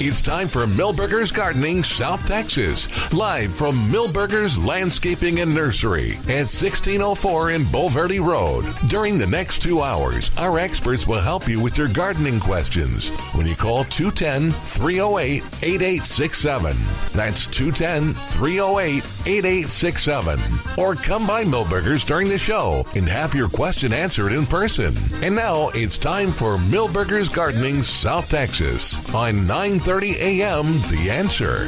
It's time for Milberger's Gardening South Texas, live from Milberger's Landscaping and Nursery at 1604 in Bulverde Road. During the next 2 hours, our experts will help you with your gardening questions when you call 210-308-8867. That's 210-308-8867. Or come by Milberger's during the show and have your question answered in person. And now it's time for Milberger's Gardening South Texas on 9:30 a.m. The Answer.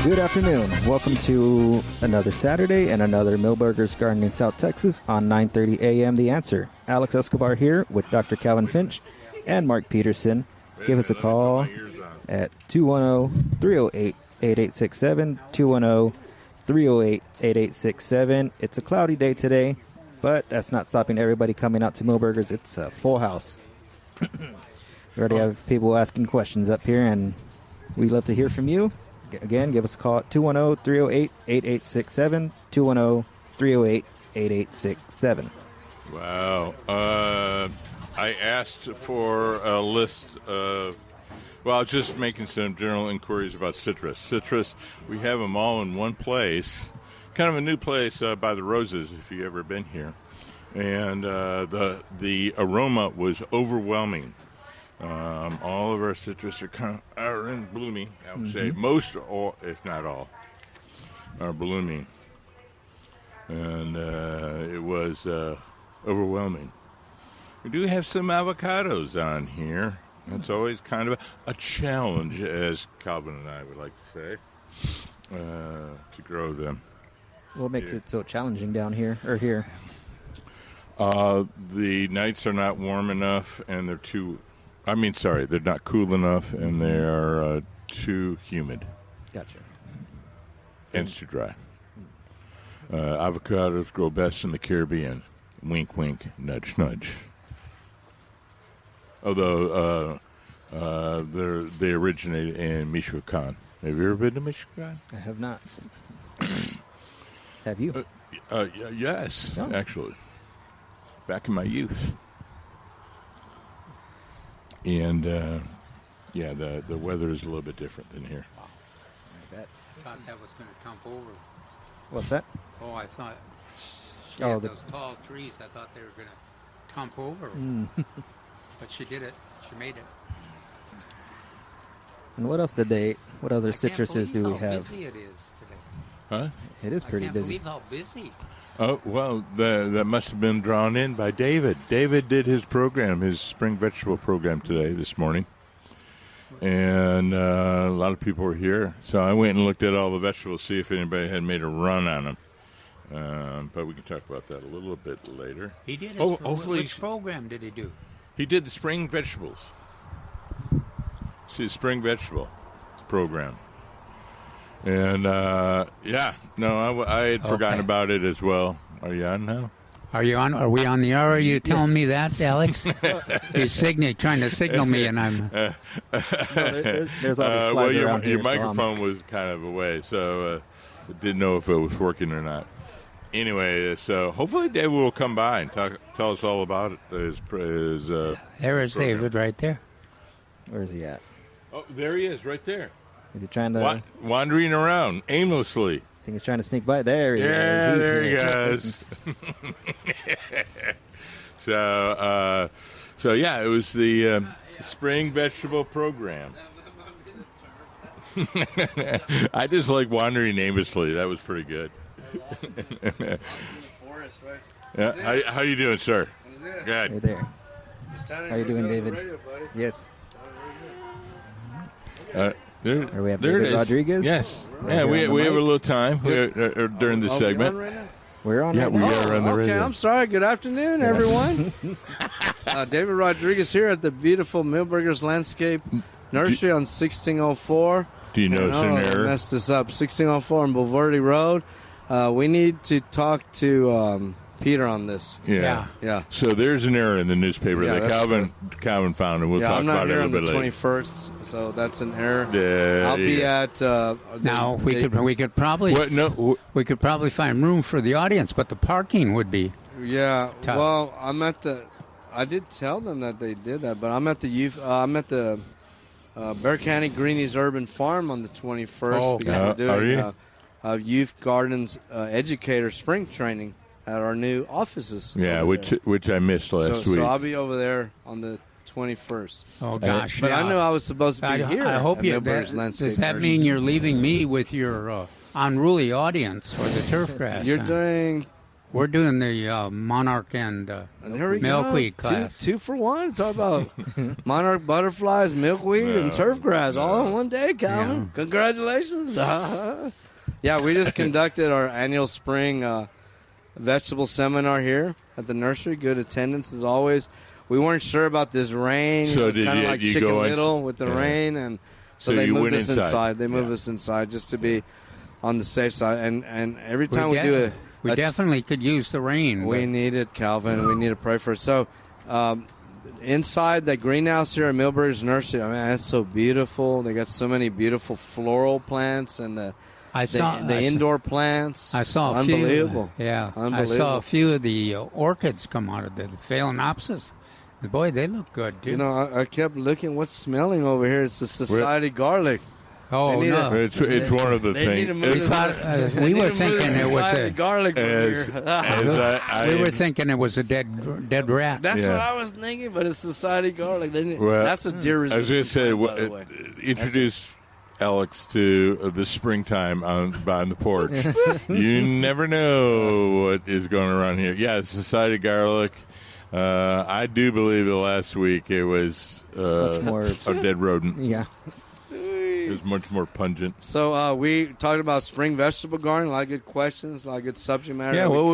Good afternoon. Welcome to another Saturday and another Milberger's Gardening South Texas on 9:30 a.m. The Answer. Alex Escobar here with Dr. Calvin Finch and Mark Peterson. Give us a call at 210-308-8867, 210-308-8867. It's a cloudy day today, but that's not stopping everybody coming out to Milberger's. It's a full house. We already have people asking questions up here, and we'd love to hear from you. Again, give us a call at 210-308-8867, 210-308-8867. Wow. I asked for a list of, well, I was just making some general inquiries about citrus. Citrus, we have them all in one place, kind of a new place by the Roses, if you've ever been here. And the aroma was overwhelming. All of our citrus are in blooming. I would say most, or if not all, are blooming, and it was overwhelming. We do have some avocados on here. That's always kind of a challenge, as Calvin and I would like to say, to grow them. What makes it so challenging down here or here? The nights are not warm enough, and they're not cool enough, and they are too humid. Gotcha. And it's too dry. Avocados grow best in the Caribbean. Wink, wink, nudge, nudge. Although they originated in Michoacan. Have you ever been to Michoacan? I have not. Have you? Yes, actually. Back in my youth. And, the weather is a little bit different than here. Wow. I bet. I thought that was going to tump over. What's that? Oh, I thought those tall trees, I thought they were going to tump over. But she did it. She made it. And what else what other citruses do we have? How busy it is today. Huh? It is pretty busy. I can't believe how busy. Oh, well, that must have been drawn in by David. David did his program, his spring vegetable program this morning. And a lot of people were here. So I went and looked at all the vegetables, see if anybody had made a run on them. But we can talk about that a little bit later. He did which program did he do? He did the spring vegetables. It's his spring vegetable program. And, I had forgotten about it as well. Are you on now? Are you on? Are we on the air? Are you telling me that, Alex? He's trying to signal me, and I'm... there's all these flies around your here, microphone was kind of away, so I didn't know if it was working or not. Anyway, so hopefully David will come by and tell us all about it. There is program. David right there. Where is he at? Oh, there he is, right there. Is he trying to... wandering around aimlessly. I think he's trying to sneak by. There he is. There he goes. So it was the spring vegetable program. I just like wandering aimlessly. That was pretty good. Yeah. How you doing, sir? Good. Right there. How you doing, David? Yes. Are we have David Rodriguez? Yes. Yeah, we have a little time during this segment. We're on. Yeah, we are on the radio. Okay, I'm sorry. Good afternoon, everyone. David Rodriguez here at the beautiful Milberger's Landscape Nursery on 1604. Do you know it's an error? I messed this up. 1604 on Bulverde Road. We need to talk to Peter on this. Yeah. So there's an error in the newspaper that Calvin found, and we'll talk about it a little bit later. I'm not here on the 21st, so that's an error. I'll be at. Now we could probably find room for the audience, but the parking would be. Yeah. tough. Well, I'm at the I did tell them that they did that, but I'm at the youth. I'm at the Bear County Greenies Urban Farm on the 21st because we're doing Youth Gardens educator spring training at our new offices. Yeah, which I missed last week. So I'll be over there on the 21st. Oh gosh! But I knew I was supposed to be here. I hope you. Does that mean you're leaving me with your unruly audience for the turf grass? We're doing the monarch and milkweed class. Two for one. Talk about monarch butterflies, milkweed, and turf grass all in one day, Calvin. Yeah. Congratulations. Yeah, we just conducted our annual spring vegetable seminar here at the nursery. Good attendance as always. We weren't sure about this rain. So it was kind of like Chicken Little with the rain, and so they moved us inside. They moved us inside just to be on the safe side. And every time we do it. We definitely could use the rain. We need it, Calvin. We need to pray for it. So, inside that greenhouse here at Milberger's Nursery, I mean, that's so beautiful. They got so many beautiful floral plants and the indoor plants. I saw a few. Unbelievable. Yeah. Unbelievable. I saw a few of the orchids come out of the Phalaenopsis. Boy, they look good, dude. You know, I kept looking. What's smelling over here? It's the Society garlic. Oh, no. It's one of the things. We were thinking it was a garlic. We were thinking it was a dead rat. That's what I was thinking, but it's Society garlic. That's a deer resistant. I was going to say, introduce Alex to the springtime on the porch. You never know what is going around here. Yeah, Society garlic. I do believe the last week it was much more a dead rodent. Yeah. It was much more pungent. So we talked about spring vegetable gardening. A lot of good questions, a lot of good subject matter. Yeah, what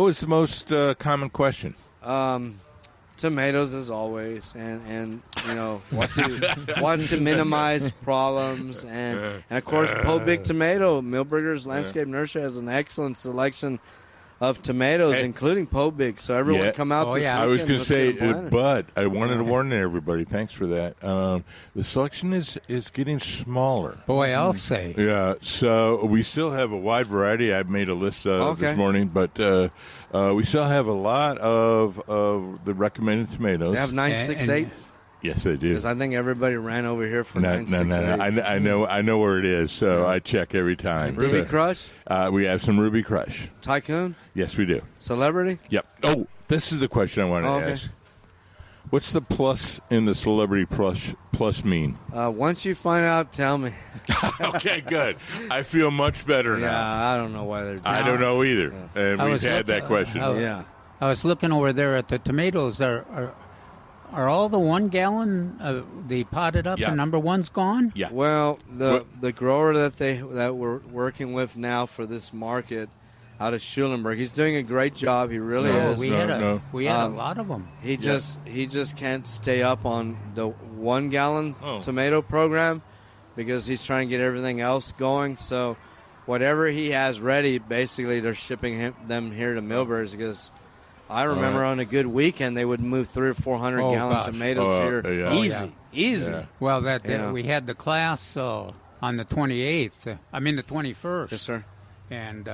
was the most common question? Tomatoes, as always, and you know what to minimize problems, and of course, Big Tomato. Milberger's Landscape Nursery has an excellent selection of tomatoes, including Big. So everyone come out this weekend. I was going to say, but I wanted to warn everybody. Thanks for that. The selection is getting smaller. Boy, I'll say. Yeah, so we still have a wide variety. I made a list this morning, but we still have a lot of the recommended tomatoes. They have 968. Yes, they do. Because I think everybody ran over here for 968. No. I know where it is, so I check every time. Ruby Crush? We have some Ruby Crush. Tycoon? Yes, we do. Celebrity? Yep. Oh, this is the question I wanted to ask. What's the plus in the Celebrity plus mean? Once you find out, tell me. Okay, good. I feel much better now. Yeah, I don't know why they're doing I don't know either. And we've had that question. I was looking over there at the tomatoes. Are all the 1 gallon they potted up and number one's gone? Yeah. Well, the grower that we're working with now for this market out of Schulenburg, he's doing a great job. He really is. We had a lot of them. He just can't stay up on the 1 gallon tomato program because he's trying to get everything else going. So whatever he has ready, basically they're shipping them here to Milberger's because I remember on a good weekend they would move 300 or 400 gallon tomatoes here. Easy. Yeah. Well, we had the class on the 28th. I mean the 21st. Yes, sir. And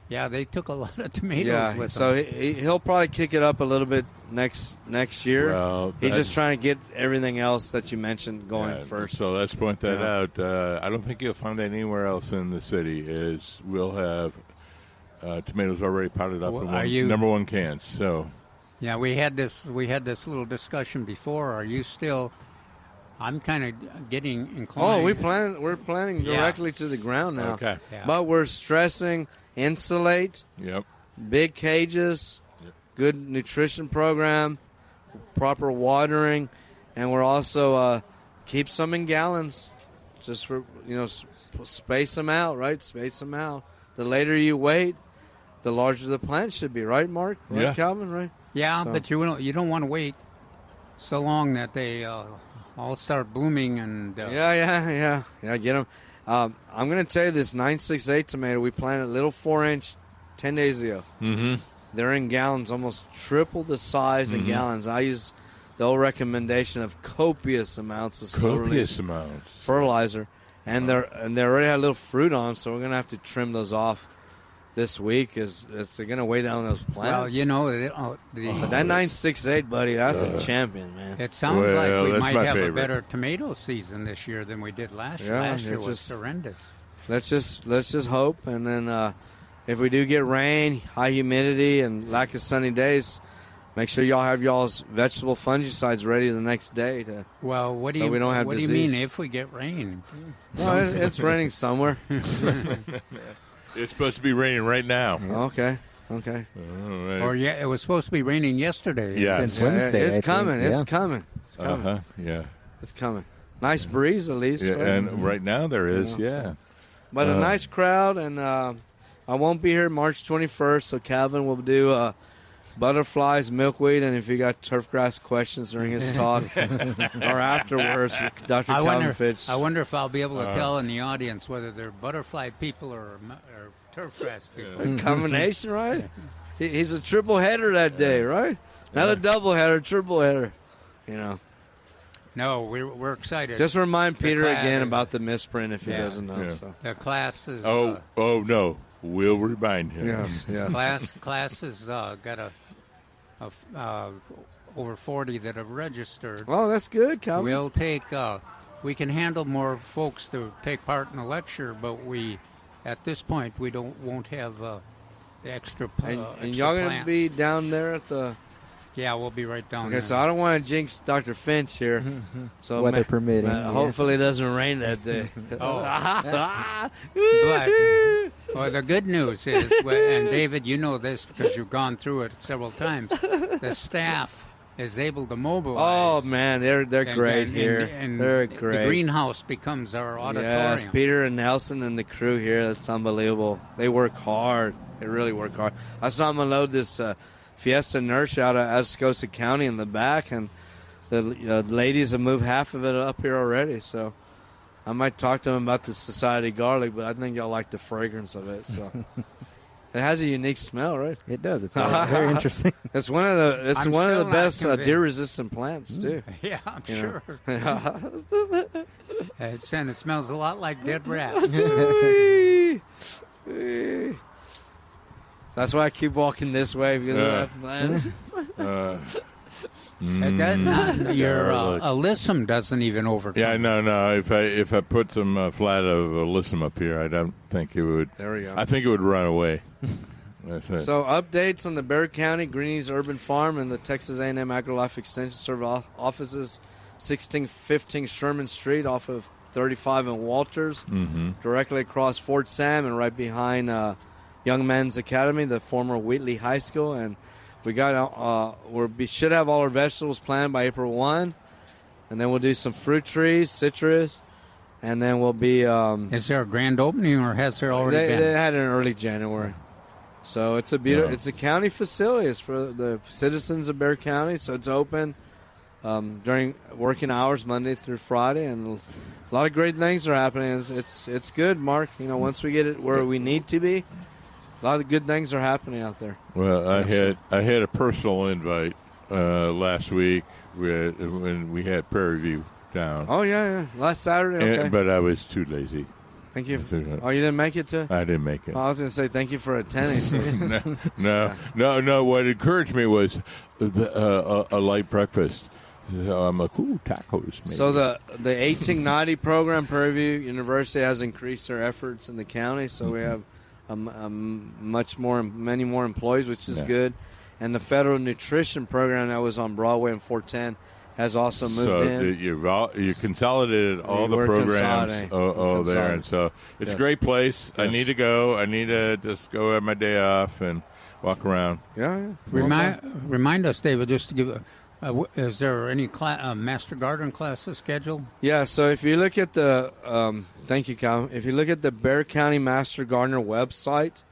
they took a lot of tomatoes with them. So he'll probably kick it up a little bit next year. Well, he's just trying to get everything else that you mentioned going first. So let's point that out. I don't think you'll find that anywhere else in the city. We'll have tomatoes already potted up in number one cans. So, yeah, we had this little discussion before. Are you still? I'm kind of getting inclined. We're planting directly to the ground now. Okay, but we're stressing insulate. Yep. Big cages. Yep. Good nutrition program. Proper watering, and we're also keep some in gallons, just for space them out. Right, space them out. The later you wait, the larger the plant should be, right, Mark? Right, Calvin, right? Yeah, but you don't want to wait so long that they all start blooming and. Yeah. Get them. I'm going to tell you this 968 tomato we planted a little 4-inch 10 days ago. Mm-hmm. They're in gallons, almost triple the size in gallons. I use the old recommendation of copious amounts of fertilizer, and they already had a little fruit on them, so we're going to have to trim those off. this week it's going to weigh down those plants. Well, but that 968, buddy, that's a champion, man. It sounds like we might have a better tomato season this year than we did last year. Last year was horrendous. Let's just hope, and then if we do get rain, high humidity, and lack of sunny days, make sure y'all have y'all's vegetable fungicides ready the next day. What do you mean if we get rain? Well, it's raining somewhere. It's supposed to be raining right now. Okay. Right. Or it was supposed to be raining yesterday. Yeah, since Wednesday. It's coming. Yeah. It's coming. Yeah. It's coming. Nice breeze at least. Yeah, right? and right now there is. Yeah. But a nice crowd, and I won't be here March 21st, so Calvin will do butterflies, milkweed, and if you got turfgrass questions during his talk or afterwards, Dr. Calvin Finch. I wonder if I'll be able to tell in the audience whether they're butterfly people or turfgrass people. A combination, right? He's a triple header that day, right? Not a double header, triple header. No, we're excited. Just remind Peter again about the misprint if he doesn't know. Yeah. So. The class is. Oh no, we'll remind him. Yes. Class has got over 40 that have registered. Oh, that's good, Calvin. We'll take. We can handle more folks to take part in the lecture, but at this point we won't have the extra. And y'all gonna be down there at the. Yeah, we'll be right down there. Okay, so I don't want to jinx Dr. Finch here. So weather permitting. Hopefully it doesn't rain that day. But the good news is, and David, you know this because you've gone through it several times, the staff is able to mobilize. Oh, man, they're great here. And they're great. The greenhouse becomes our auditorium. Yes, Peter and Nelson and the crew here, that's unbelievable. They work hard. They really work hard. I saw them unload this Fiesta nurse out of Escobar County in the back, and the ladies have moved half of it up here already. So I might talk to them about the Society garlic, but I think y'all like the fragrance of it. So it has a unique smell, right? It does. It's very interesting. It's one of the best deer-resistant plants too. Yeah, I'm sure. And it smells a lot like dead rats. So that's why I keep walking this way because of that. Your alyssum doesn't even overcome. Yeah, no. If I put some flat of alyssum up here, I don't think it would. There we go. I think it would run away. So updates on the Bexar County Greenies Urban Farm and the Texas A&M AgriLife Extension Service offices, 1615 Sherman Street off of 35 and Walters, directly across Fort Sam and right behind Young Men's Academy, the former Wheatley High School, and we should have all our vegetables planted by April 1, and then we'll do some fruit trees, citrus, and then we'll be. Is there a grand opening, or has there already been? They had it in early January, so it's a beautiful. It's a county facility. It's for the citizens of Bexar County, so it's open during working hours, Monday through Friday, and a lot of great things are happening. It's good, Mark. Once we get it where we need to be. A lot of good things are happening out there. Well, I had a personal invite last week when we had Prairie View down. Oh yeah, last Saturday. Okay. But I was too lazy. Thank you. Oh, you didn't make it too? I didn't make it. I was going to say thank you for attending. No. What encouraged me was a light breakfast. So I'm like, ooh, tacos. Maybe. So the 1890 program, Prairie View University has increased their efforts in the county. So we have many more employees, which is good. And the federal nutrition program that was on Broadway and 410 has also moved in. You consolidated all the programs there, and so it's a great place. Yes. I need to go. I need to just go have my day off and walk around. Yeah. Remind us, David, just to give. Is there any Master Garden classes scheduled? Yeah, so if you look at the thank you, Calvin. If you look at the Bexar County Master Gardener website,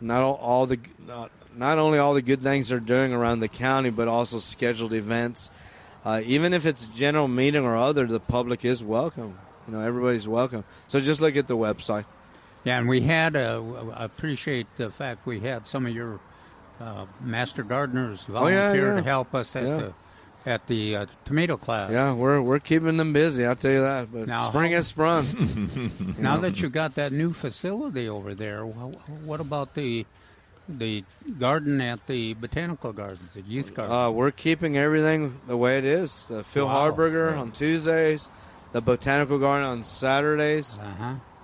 not only all the good things they're doing around the county, but also scheduled events. Even if it's a general meeting or other, the public is welcome. Everybody's welcome. So just look at the website. Yeah, and we had I appreciate the fact we had some of your Master Gardeners volunteer to help us at at the tomato class. Yeah, we're keeping them busy, I'll tell you that. But now, spring has sprung. Now that you got that new facility over there, what about the garden at the Botanical Gardens, the youth garden? We're keeping everything the way it is. Phil Harburger on Tuesdays, the Botanical Garden on Saturdays.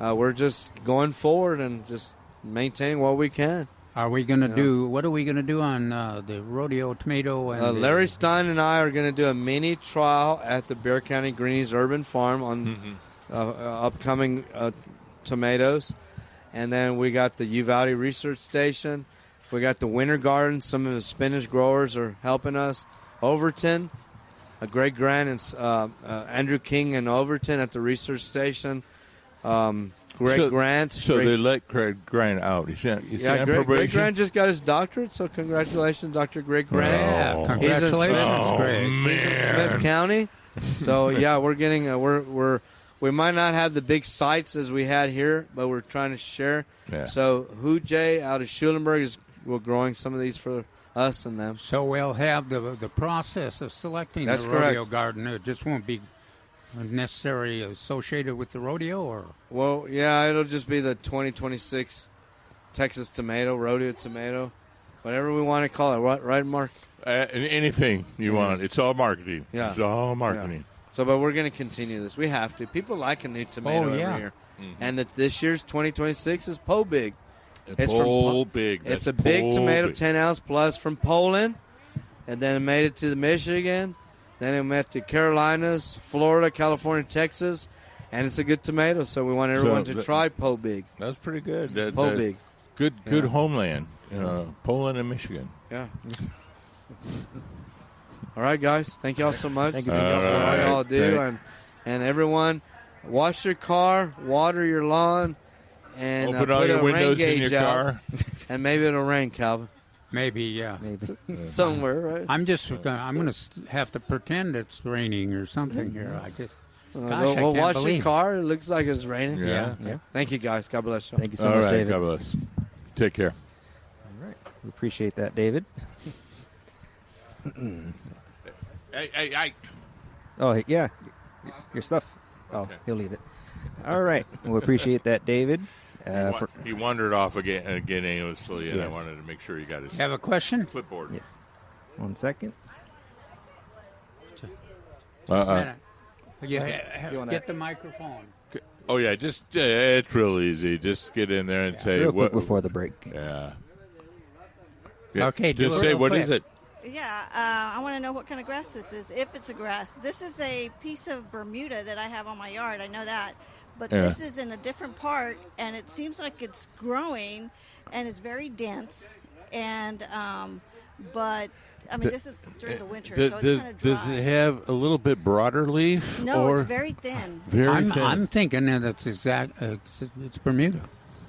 We're just going forward and just maintaining what we can. Are we going to do? What are we going to do on the rodeo tomato? And Larry Stein and I are going to do a mini trial at the Bexar County Greenies Urban Farm on upcoming tomatoes, and then we got the Uvalde Research Station. We got the Winter Garden. Some of the spinach growers are helping us. Overton, Greg Grant and Andrew King in Overton at the Research Station. Grant. So they let Greg Grant out. He's on probation? Greg Grant just got his doctorate, so congratulations, Dr. Greg Grant. Yeah, congratulations, Greg. He's in Smith County. So, we're getting we might not have the big sites as we had here, but we're trying to share. Yeah. So, Hujay out of Schulenburg we're growing some of these for us and them. So we'll have the process of selecting That's the rodeo correct. garden. It just won't be necessarily associated with the rodeo, or? Well, yeah, it'll just be the 2026 Texas tomato, rodeo tomato, whatever we want to call it. Right, Mark? Anything you want. It's all marketing. Yeah. It's all marketing. Yeah. So, but we're going to continue this. We have to. People like a new tomato every year. Mm-hmm. And this year's 2026 is Po Big. It's Big. It's a big tomato, 10 ounce plus from Poland, and then it made it to the Michigan. Then it went to Carolinas, Florida, California, Texas, and it's a good tomato. So we want everyone to try Po Big. That's pretty good. Po Big. Good homeland. Poland and Michigan. Yeah. All right, guys. Thank you all so much. Thank you so much for all y'all do, and everyone, wash your car, water your lawn. And open all put your a windows rain in your gauge car. And maybe it'll rain, Calvin. Maybe, yeah. Maybe. Somewhere, right? I'm going to have to pretend it's raining or something here. I just, gosh, I well, can't wash believe your car. It looks like it's raining. Yeah. Thank you, guys. God bless you. Thank you so much, David. God bless. Take care. All right. We appreciate that, David. Hey. Oh, yeah. Your stuff. Oh, Okay. he'll leave it. All right. We appreciate that, David. He wandered off again aimlessly, and Yes. I wanted to make sure he got his Have a question? clipboard. Yes. 1 second. Just a minute. wanna- Get the microphone. Oh, yeah, just it's real easy. Just get in there and say Real what quick before the break. Yeah. Okay, do just it say real what quick. is it? Yeah, I want to know what kind of grass this is, if it's a grass. This is a piece of Bermuda that I have on my yard. I know that. But this is in a different part, and it seems like it's growing, and it's very dense. And, but, I mean, this is during the winter, so it's kind of dry. Does it have a little bit broader leaf? No, or it's very thin. very thin? I'm thinking that it's Bermuda.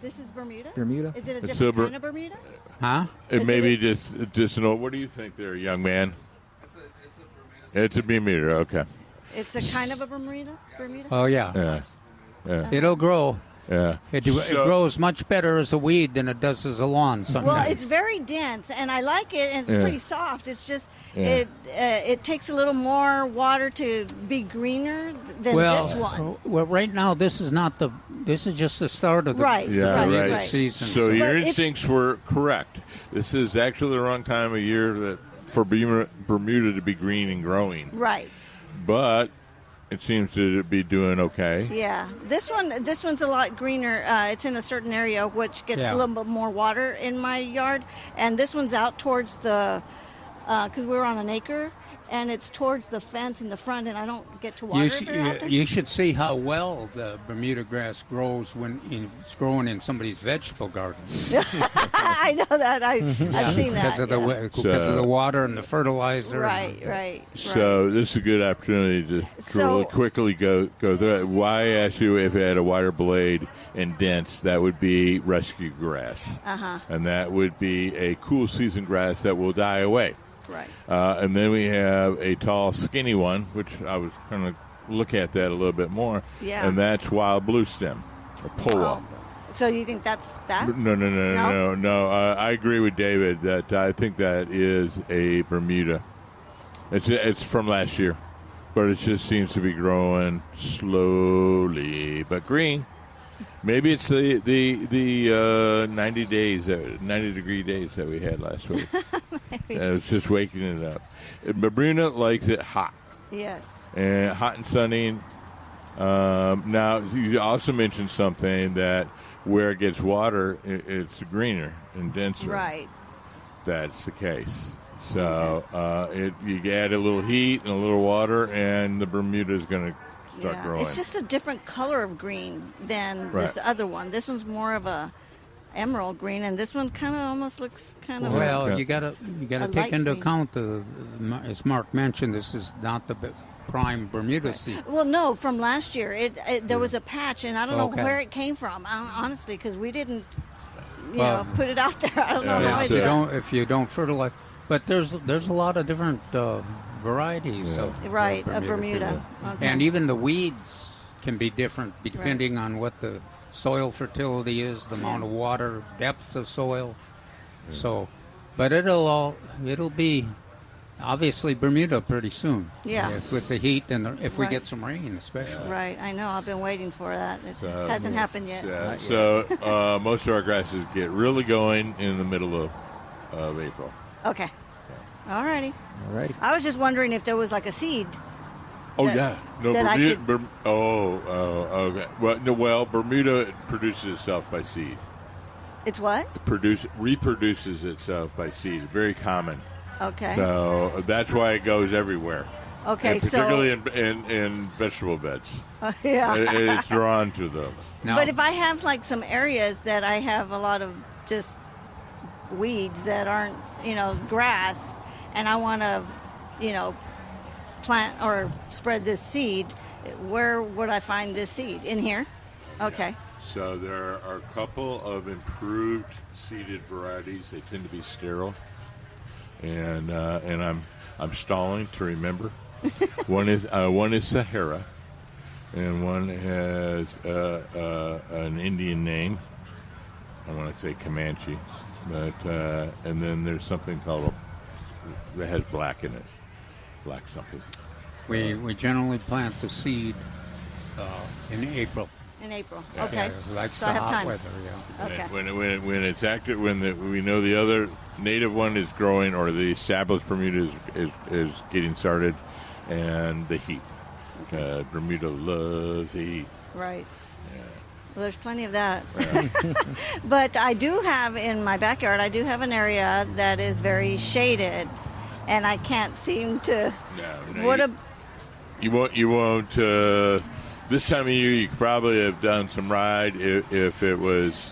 This is Bermuda? Bermuda? Is it a It's different silver. kind of Bermuda? Huh? It Is may it be just an old. What do you think there, young man? It's a Bermuda. Okay. It's a kind of a Bermuda? Oh, yeah. Yeah. It'll grow. Yeah. It grows much better as a weed than it does as a lawn sometimes. Well, it's very dense, and I like it, and it's pretty soft. It's just it takes a little more water to be greener than this one. Well, right now this is just the start of the Right. Right. season. So your But instincts were correct. This is actually the wrong time of year for Bermuda to be green and growing. Right. But it seems to be doing okay. Yeah. This one's a lot greener. It's in a certain area which gets a little bit more water in my yard, and this one's out towards the because we're on an acre. And it's towards the fence in the front, and I don't get to water it very often. You should see how well the Bermuda grass grows when it's growing in somebody's vegetable garden. I know that. I've seen that. Because of the water and the fertilizer. Right. So this is a good opportunity to really quickly go through it. Why I asked you if it had a wider blade and dense? That would be rescue grass. And that would be a cool season grass that will die away. Right. And then we have a tall, skinny one, which I was going to look at that a little bit more. Yeah. And that's wild blue stem, or poa. So you think that's that? No. I agree with David that I think that is a Bermuda. It's from last year, but it just seems to be growing slowly but green. Maybe it's the 90 degree days that we had last week. It's just waking it up. Bermuda likes it hot. Yes. And hot and sunny. Now, you also mentioned something that where it gets water, it's greener and denser. Right. That's the case. So you add a little heat and a little water, and the Bermuda is going to start growing. It's just a different color of green than this other one. This one's more of a emerald green, and this one kind of almost looks kind of. Well, you gotta take into account as Mark mentioned, this is not the prime Bermuda seed. Well, no, from last year, there was a patch, and I don't know where it came from, honestly, because we didn't, put it out there. I don't know. If you don't fertilize, but there's a lot of different varieties of Bermuda. Okay. And even the weeds can be different depending on what the soil fertility is, the amount of water, depth of soil. Yeah. So, but it'll be obviously Bermuda pretty soon. Yeah. With the heat and if we get some rain, especially. Right. I know. I've been waiting for that. It hasn't happened yet. Most of our grasses get really going in the middle of April. Okay. All righty. I was just wondering if there was like a seed. No, Bermuda. Okay. Well, Bermuda produces itself by seed. It's what? Reproduces itself by seed. Very common. Okay. So that's why it goes everywhere. Okay, and particularly in vegetable beds. It's drawn to them. No. But if I have like some areas that I have a lot of just weeds that aren't, grass, and I want to, plant or spread this seed, where would I find this seed? In here? Okay. Yeah. So there are a couple of improved seeded varieties. They tend to be sterile, and I'm stalling to remember. One is Sahara, and one has an Indian name. I want to say Comanche, but and then there's something called that has black in it, black something. We generally plant the seed in April. In April, yeah. Okay. Likes so the I have hot time. weather, yeah. Okay. When it's active, we know the other native one is growing, or the established Bermuda is getting started, and the heat. Okay. Bermuda loves the heat. Right. Yeah. Well, there's plenty of that. But I do have in my backyard. I do have an area that is very shaded, and I can't seem to. You won't. This time of year, you could probably have done some ride if it was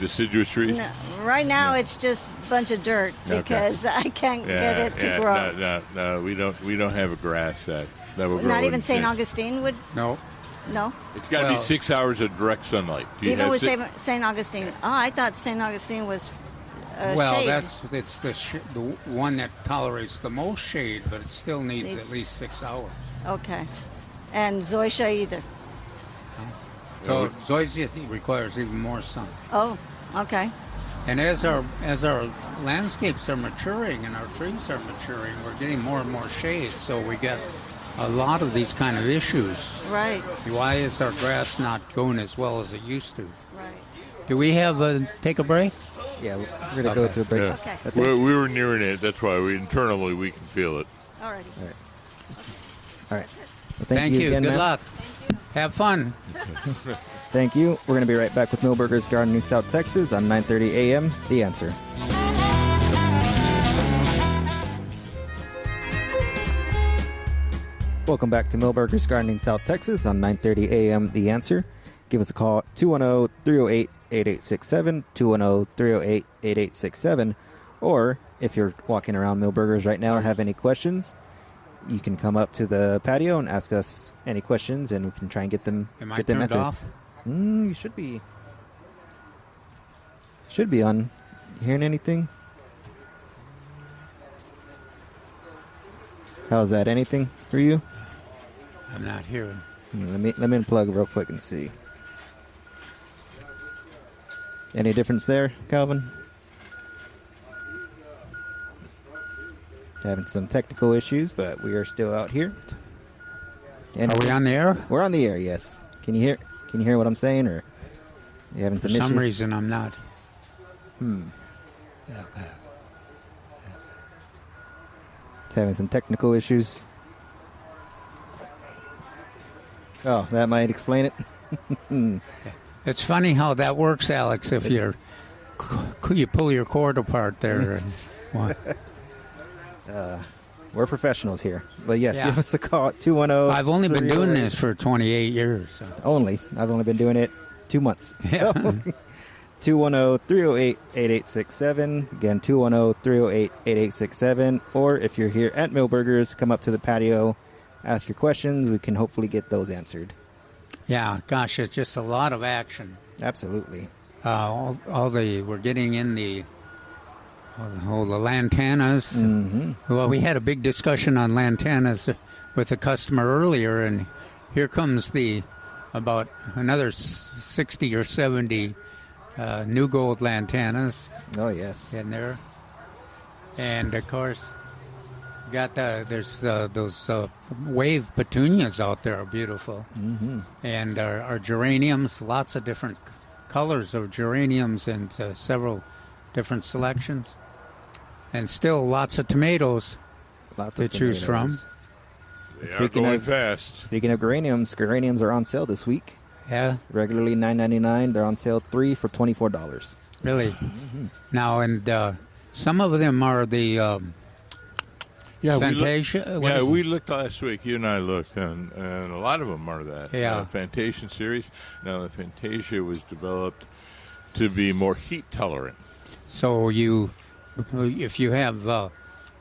deciduous trees. No, right now, it's just a bunch of dirt because I can't get it to grow. No, we don't have a grass that will grow. Not even St. Augustine would. No. It's got to be 6 hours of direct sunlight. Even with St. Augustine. Oh, I thought St. Augustine was. Shade. It's the one that tolerates the most shade, but it still needs at least 6 hours. Okay. And zoysia either. So zoysia requires even more sun. Oh, okay. And as our landscapes are maturing and our trees are maturing, we're getting more and more shade. So we get a lot of these kind of issues. Right. Why is our grass not going as well as it used to? Right. Do we take a break? Yeah, we're going to go to a break. Yeah. Okay. We were nearing it. That's why internally we can feel it. All right. All right. Well, thank you. Again, Good luck. Have fun. Thank you. We're going to be right back with Millburgers Gardening South Texas on 9:30 a.m. The Answer. Welcome back to Millburgers Gardening South Texas on 9:30 a.m. The Answer. Give us a call at 210-308-8867, 210-308-8867, or if you're walking around Millburgers right now or have any questions, you can come up to the patio and ask us any questions, and we can try and get them turned off? You should be. Should be on. Hearing anything? How's that? Anything for you? I'm not hearing. Let me unplug real quick and see. Any difference there, Calvin? Having some technical issues, but we are still out here. And Are we on the air? We're on the air, yes. Can you hear what I'm saying, or you having For some issues? some reason, I'm not. It's having some technical issues. Oh, that might explain it. It's funny how that works, Alex. If you pull your cord apart there. We're professionals here. But yes, Yeah. give us a call at 210. I've only been doing this for 28 years. So. I've only been doing it 2 months. Yeah. 210-308-8867. Again, 210-308-8867. Or if you're here at Millburgers, come up to the patio, ask your questions. We can hopefully get those answered. Yeah, gosh, it's just a lot of action. Absolutely. We're getting in the lantanas. Mm-hmm. Well, we had a big discussion on lantanas with a customer earlier, and here comes about another 60 or 70 new gold lantanas. Oh, yes. In there. And, of course, there's those wave petunias out there are beautiful. Mm-hmm. And our geraniums, lots of different colors of geraniums and several different selections. And still lots of tomatoes to choose from. They are going fast. Speaking of geraniums are on sale this week. Yeah. Regularly $9.99. They're on sale 3 for $24. Really? Mm-hmm. Now, and some of them are the Fantasia. We looked last week. You and I looked, and a lot of them are that. Yeah. Fantasia series. Now, the Fantasia was developed to be more heat tolerant. So if you have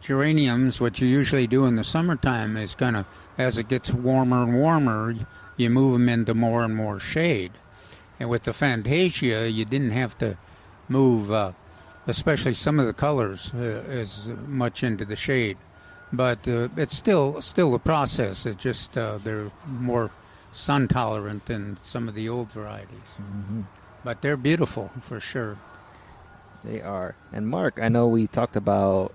geraniums, what you usually do in the summertime is kind of, as it gets warmer and warmer, you move them into more and more shade. And with the Fantasia, you didn't have to move, especially some of the colors, as much into the shade. But it's still a process. It's just they're more sun tolerant than some of the old varieties. Mm-hmm. But they're beautiful for sure. They are. And Mark, I know we talked about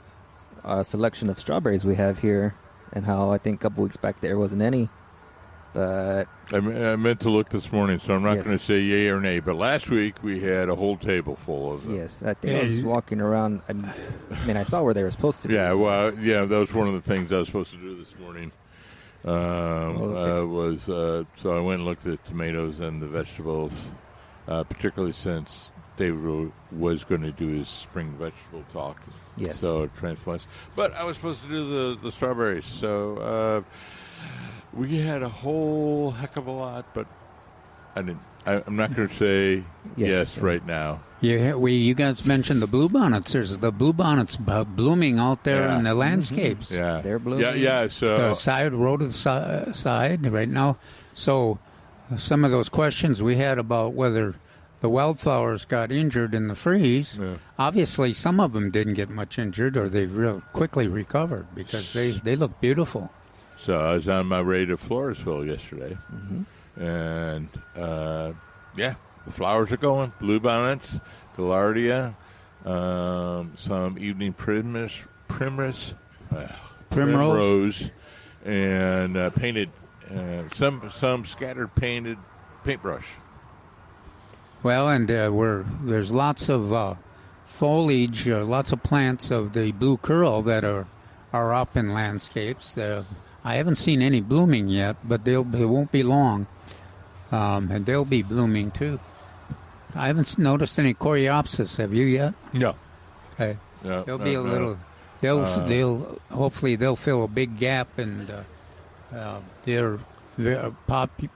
a selection of strawberries we have here and how I think a couple weeks back there wasn't any. But I meant to look this morning, so I'm not Yes. going to say yay or nay. But last week we had a whole table full of them. yes, I think I was walking around. I mean, I saw where they were supposed to be. Yeah, well, that was one of the things I was supposed to do this morning. So I went and looked at tomatoes and the vegetables, particularly since David was going to do his spring vegetable talk. Yes. So transplants. But I was supposed to do the strawberries. So we had a whole heck of a lot, but I'm not going to say yes right now. Yeah, you guys mentioned the bluebonnets. There's the bluebonnets blooming out there in the landscapes. Mm-hmm. Yeah, They're blooming. Yeah. So the road to the side right now. So some of those questions we had about whether the wildflowers got injured in the freeze. Yeah. Obviously, some of them didn't get much injured, or they real quickly recovered because they look beautiful. So I was on my way to Floresville yesterday, Mm-hmm. and the flowers are going. Bluebonnets, Gaillardia, some evening primrose, and painted, some scattered painted paintbrush. Well, and there's lots of foliage, lots of plants of the blue curl that are up in landscapes. I haven't seen any blooming yet, but it won't be long, and they'll be blooming too. I haven't noticed any coreopsis. Have you yet? No. Okay. No, There'll be a little. They'll hopefully they'll fill a big gap, and they're very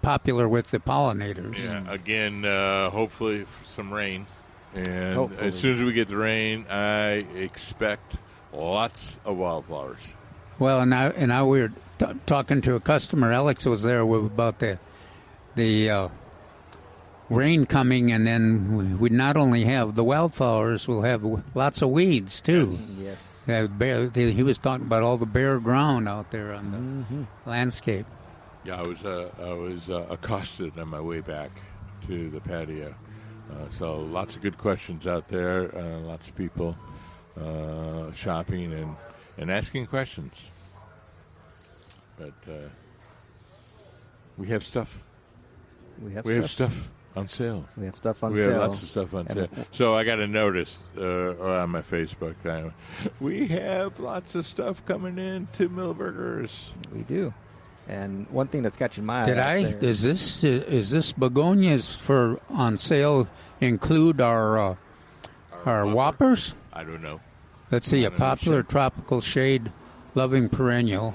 popular with the pollinators. Yeah. Again, hopefully some rain, and Hopefully. as soon as we get the rain, I expect lots of wildflowers. Well, and I we were talking to a customer. Alex was there about the rain coming, and then we not only have the wildflowers, we'll have lots of weeds too. Yes. He was talking about all the bare ground out there on the landscape. Yeah, I was accosted on my way back to the patio. So lots of good questions out there. Lots of people shopping, and asking questions. But we have stuff. We have stuff on sale. We have stuff on sale. sale. We have lots of stuff on sale. So I got a notice on my Facebook. We have lots of stuff coming in to Millburgers. We do. And one thing that's catching my eye. Is this begonias for on sale include our whoppers? I don't know. Let's see, a popular tropical shade loving perennial.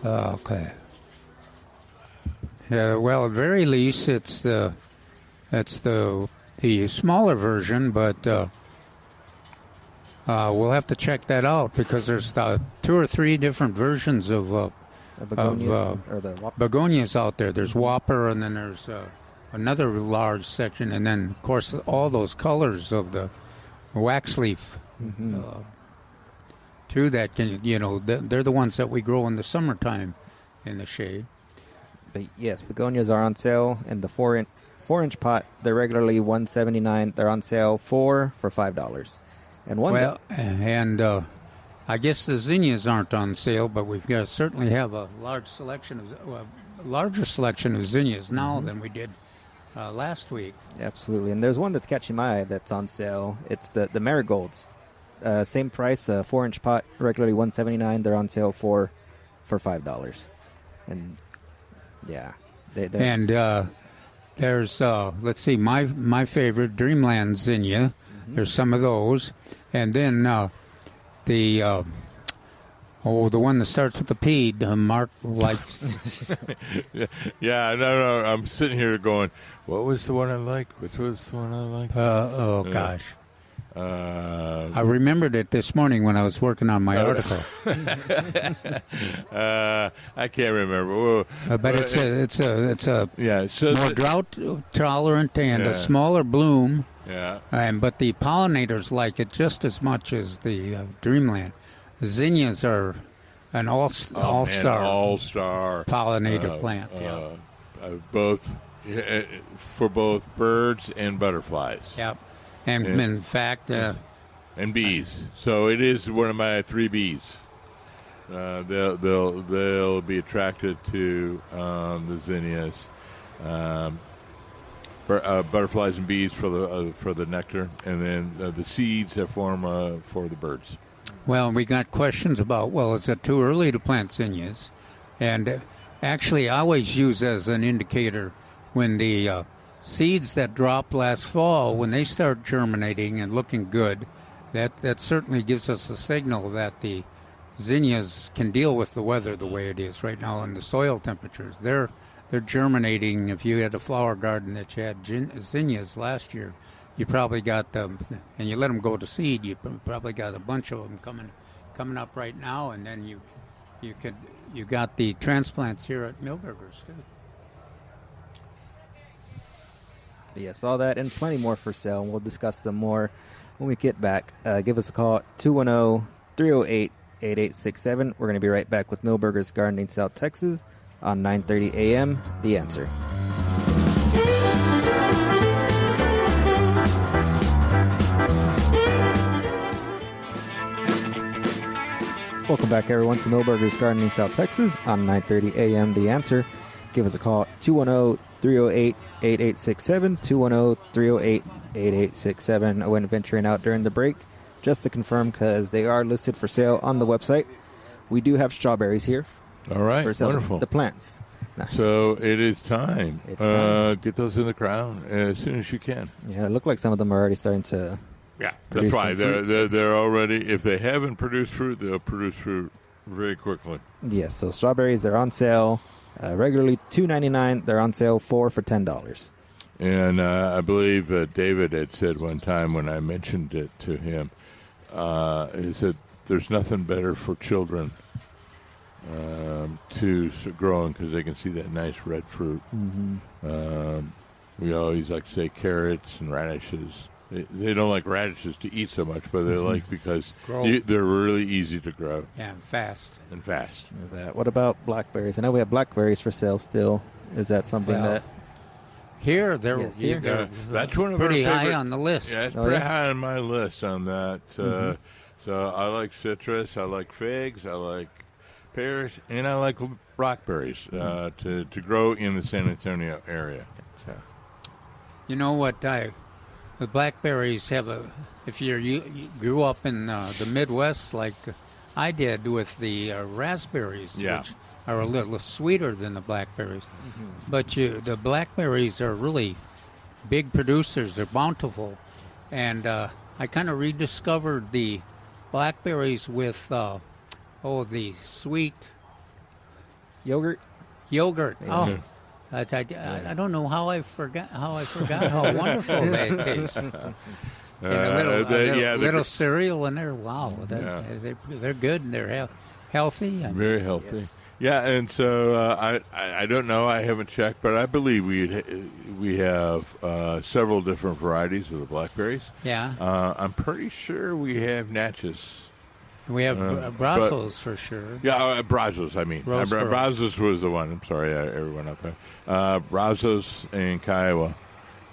Okay. Well, at very least, it's the smaller version, but we'll have to check that out because there's 2 or 3 different versions of begonias out there. There's Whopper, and then there's another large section, and then, of course, all those colors of the wax leaf. Too, that can, they're the ones that we grow in the summertime in the shade. But yes, begonias are on sale in the 4-inch pot. They're regularly $179. They're on sale for $5. And I guess the zinnias aren't on sale, but we certainly have a larger selection of zinnias now than we did last week. Absolutely, and there's one that's catching my eye that's on sale. It's the marigolds. Same price, 4-inch pot, regularly $179. They're on sale for $5. And yeah, there's let's see, my favorite Dreamland zinnia. There's some of those, and then the one that starts with the P. Mark likes. Yeah, no. I'm sitting here going, what was the one I liked? Which was the one I liked? Gosh. I remembered it this morning when I was working on my article. I can't remember. But it's a more drought tolerant and a smaller bloom. Yeah. But the pollinators like it just as much as the Dreamland. The zinnias are an all-star pollinator plant. For both birds and butterflies. Yep. And in fact, and bees. So it is one of my 3 bees. They'll be attracted to the zinnias, butterflies and bees for the nectar, and then the seeds that form for the birds. Well, we got questions about, is it too early to plant zinnias? And actually, I always use as an indicator when the seeds that dropped last fall, when they start germinating and looking good, that certainly gives us a signal that the zinnias can deal with the weather the way it is right now and the soil temperatures. They're germinating. If you had a flower garden that you had zinnias last year, you probably got them, and you let them go to seed, you probably got a bunch of them coming up right now, and then you got the transplants here at Millburgers too. Yes, all that and plenty more for sale, and we'll discuss them more when we get back. Give us a call at 210-308-8867. We're going to be right back with Millburgers Gardening South Texas on 9:30 a.m. The Answer. Welcome back, everyone, to Millburgers Gardening South Texas on 9:30 a.m. The Answer. Give us a call at 210-308-8867, 210-308-8867. I went venturing out during the break just to confirm because they are listed for sale on the website. We do have strawberries here. All right, for sale, wonderful. The plants. So it is time. It's time. Get those in the ground as soon as you can. Yeah, it looked like some of them are already starting to. Yeah, that's right. They're already. If they haven't produced fruit, they'll produce fruit very quickly. Yes. So strawberries, they're on sale. Regularly $2.99. They're on sale for $10. And I believe David had said one time when I mentioned it to him, he said, "There's nothing better for children to growing because they can see that nice red fruit." Mm-hmm. We always like to say carrots and radishes. They don't like radishes to eat so much, but they like because they're really easy to grow. Yeah, and fast. What about blackberries? I know we have blackberries for sale still. Is that something that... Here, they're that's one of pretty our high on the list. Yeah, it's pretty high on my list on that. So I like citrus, I like figs, I like pears, and I like blackberries to grow in the San Antonio area. So. You know what? The blackberries have if you grew up in the Midwest like I did with the raspberries, which are a little sweeter than the blackberries. Mm-hmm. But the blackberries are really big producers. They're bountiful. And I kind of rediscovered the blackberries with the sweet Yogurt. Yeah. Oh, I don't know how I forgot how wonderful they taste. And a little cereal in there. Wow, they're good and they're healthy. Very healthy. Yes. Yeah, and so I don't know. I haven't checked, but I believe we have several different varieties of the blackberries. Yeah. I'm pretty sure we have Natchez. We have Brazos for sure. Yeah, Brazos, I mean. Brazos was the one. I'm sorry, everyone out there. Brazos and Kiowa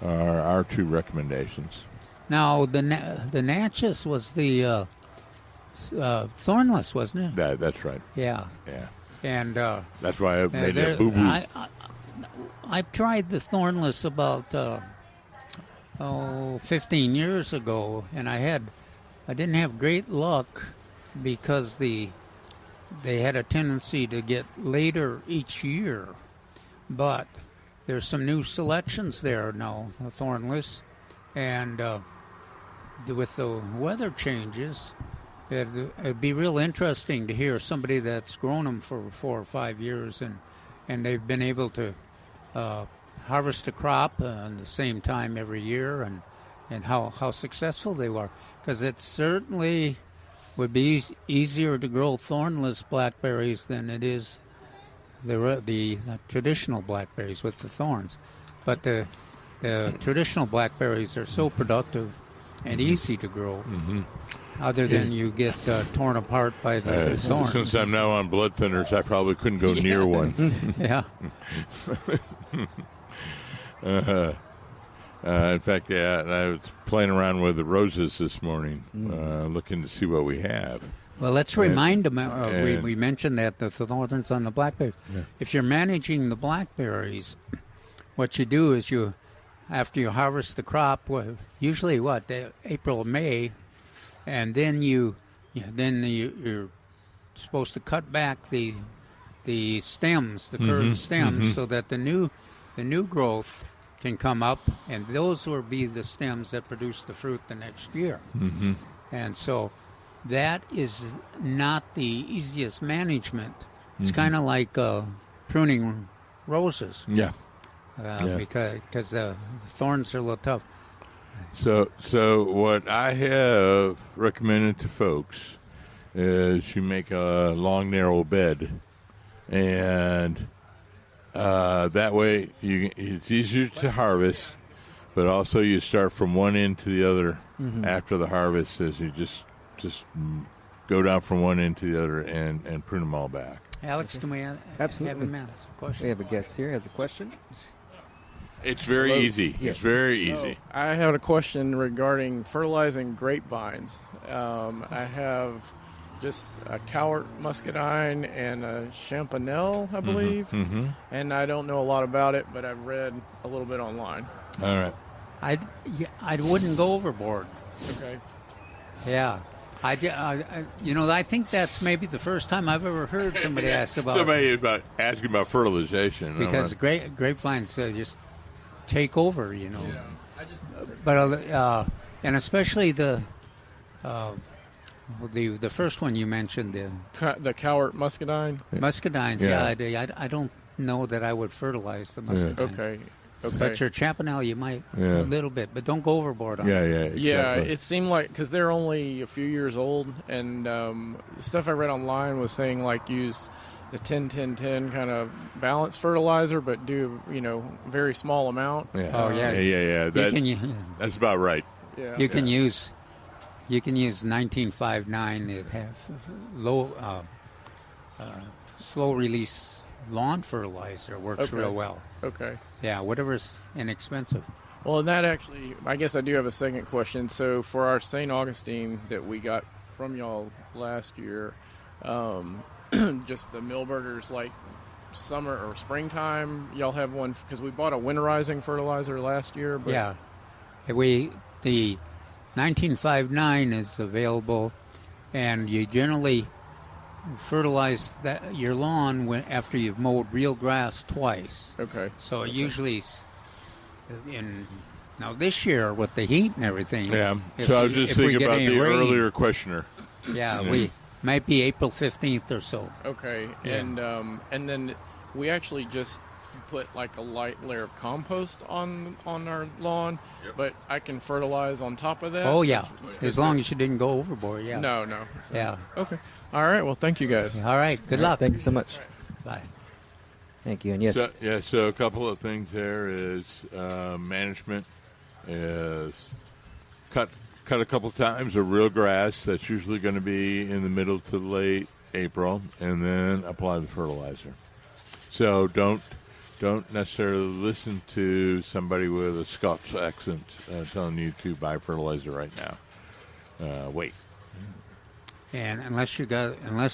are our two recommendations. Now, the Natchez was the thornless, wasn't it? That's right. Yeah. Yeah. And that's why I made that boo-boo. I've tried the thornless about 15 years ago, and I didn't have great luck because they had a tendency to get later each year. But there's some new selections there now, thornless, and with the weather changes, it'd be real interesting to hear somebody that's grown them for 4 or 5 years and they've been able to harvest a crop at the same time every year and how successful they were. Because it certainly would be easier to grow thornless blackberries than it is the traditional blackberries with the thorns. But the traditional blackberries are so productive and easy to grow. Mm-hmm. Other than you get torn apart by the thorns. Since I'm now on blood thinners, I probably couldn't go near one. Yeah. In fact, I was playing around with the roses this morning, looking to see what we have. Well, let's remind them. We mentioned that the thorns on the blackberries. Yeah. If you're managing the blackberries, what you do is after you harvest the crop, usually April or May. And then you're supposed to cut back the stems, the curved stems, so that the new growth can come up, and those will be the stems that produce the fruit the next year. Mm-hmm. And so that is not the easiest management. It's kind of like pruning roses. Yeah. Because the thorns are a little tough. So what I have recommended to folks is you make a long, narrow bed, and that way it's easier to harvest, but also you start from one end to the other after the harvest, as you just go down from one end to the other and prune them all back. Alex, can we have him ask a question? We have a guest here has a question. It's very easy. Yes. It's very easy. I have a question regarding fertilizing grapevines. I have just a Cowart muscadine and a champanelle, I believe. Mm-hmm. And I don't know a lot about it, but I've read a little bit online. All right. I wouldn't go overboard. Okay. Yeah. I think that's maybe the first time I've ever heard somebody ask about asking about fertilization. Because grapevines just take over, Yeah. But and especially the first one you mentioned, the Cowart muscadine. Muscadines, I don't know that I would fertilize the muscadines. Okay. But your champanelle, you might a little bit, but don't go overboard on it. Exactly. Yeah, it seemed like, because they're only a few years old, and stuff I read online was saying use the 10-10-10 kind of balance fertilizer, but do very small amount. Yeah. Oh yeah. That's about right. Yeah. You can use 1959. It have low, slow release lawn fertilizer works real well. Okay. Yeah, whatever's inexpensive. Well, and that actually, I guess I do have a second question. So for our St. Augustine that we got from y'all last year. Just the Millburgers, like summer or springtime. Y'all have one because we bought a winterizing fertilizer last year. But yeah, the 1959 is available, and you generally fertilize your lawn after you've mowed real grass twice. Okay. So usually, now this year with the heat and everything. Yeah. So I was just thinking about the earlier questioner. Yeah, we might be April 15th or so. Okay. Yeah. And then we actually just put like a light layer of compost on our lawn, but I can fertilize on top of that. Oh yeah, as long as you didn't go overboard. Yeah. No. So, yeah. Okay. All right. Well, thank you guys. All right. Good luck. Thank you so much. Bye. Thank you. And yes. So a couple of things there is management is cut a couple times of real grass. That's usually going to be in the middle to late April, and then apply the fertilizer. So don't necessarily listen to somebody with a Scots accent telling you to buy fertilizer right now. Wait. And unless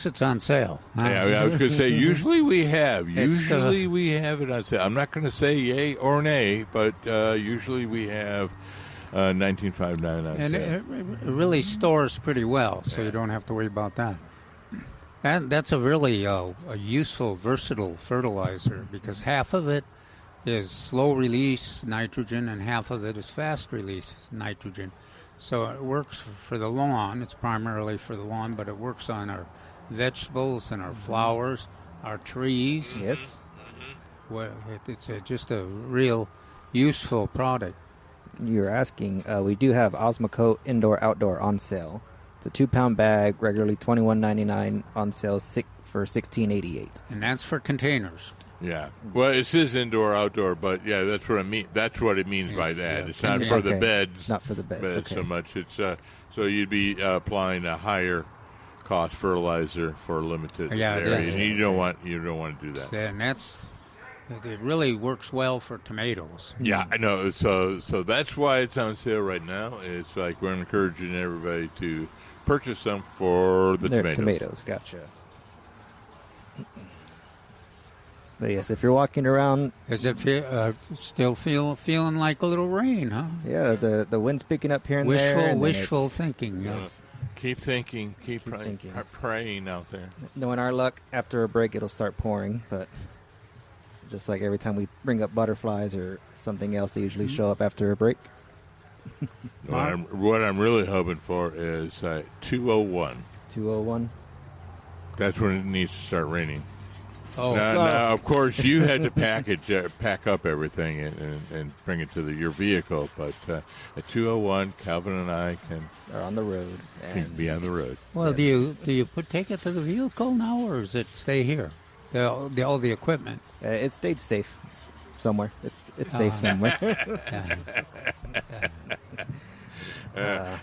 it's on sale. Huh? Yeah, I was going to say usually we have it on sale. I'm not going to say yay or nay, but usually we have 19.59 on and sale. it really stores pretty well, so you don't have to worry about that. That's a really a useful, versatile fertilizer because half of it is slow-release nitrogen and half of it is fast-release nitrogen. So it works for the lawn. It's primarily for the lawn, but it works on our vegetables and our flowers, our trees. Yes. Well, it's just a real useful product. You're asking, we do have Osmocote Indoor-Outdoor on sale. It's a 2-pound bag, regularly $21.99, on sale for $16.88. And that's for containers. Yeah. Well, it says indoor-outdoor, but yeah, that's what I mean. That's what it means by that. Yeah. It's not for the beds. Not for the beds. So much. It's so you'd be applying a higher cost fertilizer for a limited area. And you don't want to do that. And it really works well for tomatoes. Yeah, I know. So that's why it's on sale right now. It's like we're encouraging everybody to purchase them for the tomatoes. Gotcha. But yes, if you're walking around, is it still feeling like a little rain, huh? Yeah, the wind's picking up here and there. Wishful thinking. Yes. Keep thinking. Keep praying out there. Knowing our luck, after a break, it'll start pouring. But just like every time we bring up butterflies or something else, they usually show up after a break. What I'm really hoping for is 201. 201. That's when it needs to start raining. Oh, now, of course, you had to pack up everything and bring it to your vehicle. But at 201, Calvin and I are on the road. Can be on the road. Well, yes. do you take it to the vehicle now, or does it stay here? All the equipment. It stayed safe somewhere. It's safe somewhere.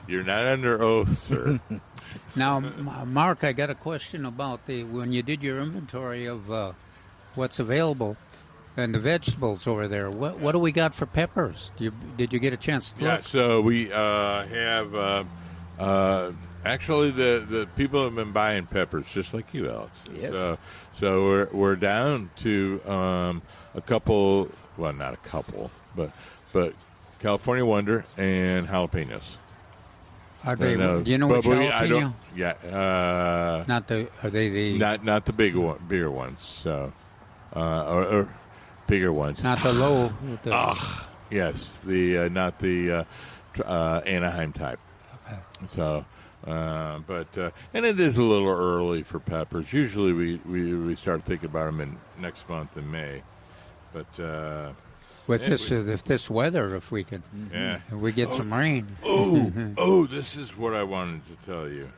You're not under oath, sir. Now, Mark, I got a question about when you did your inventory of what's available and the vegetables over there. What do we got for peppers? Did you get a chance to look? Yeah, so we have actually the people have been buying peppers just like you, Alex. Yes. So we're down to a couple. Well, not a couple, but California Wonder and jalapenos. Are they? Do you know which jalapeno? Yeah. Are they the? Not the bigger ones. So, or bigger ones. Not the low. Yes. The not the Anaheim type. Okay. So, and it is a little early for peppers. Usually we start thinking about them in next month in May, but. With this weather, if we could, we get some rain. This is what I wanted to tell you.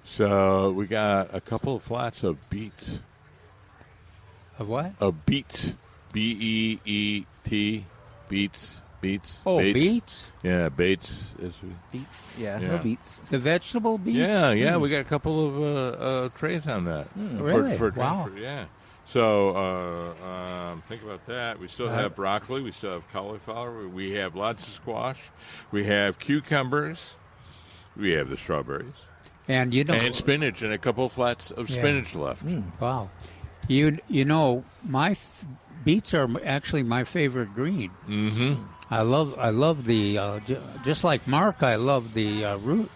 So we got a couple of flats of beets. Of what? Of beets. B-E-E-T. Beets. Oh, beets? Yeah, beets. Beets? Yeah, no beets. The vegetable beets? Yeah, we got a couple of trays on that. Really? Wow. Yeah. So think about that. We still have broccoli. We still have cauliflower. We have lots of squash. We have cucumbers. We have the strawberries. And and spinach, and a couple of flats of spinach left. Wow. You know, beets are actually my favorite green. Mm-hmm. I love the just like Mark. I love the root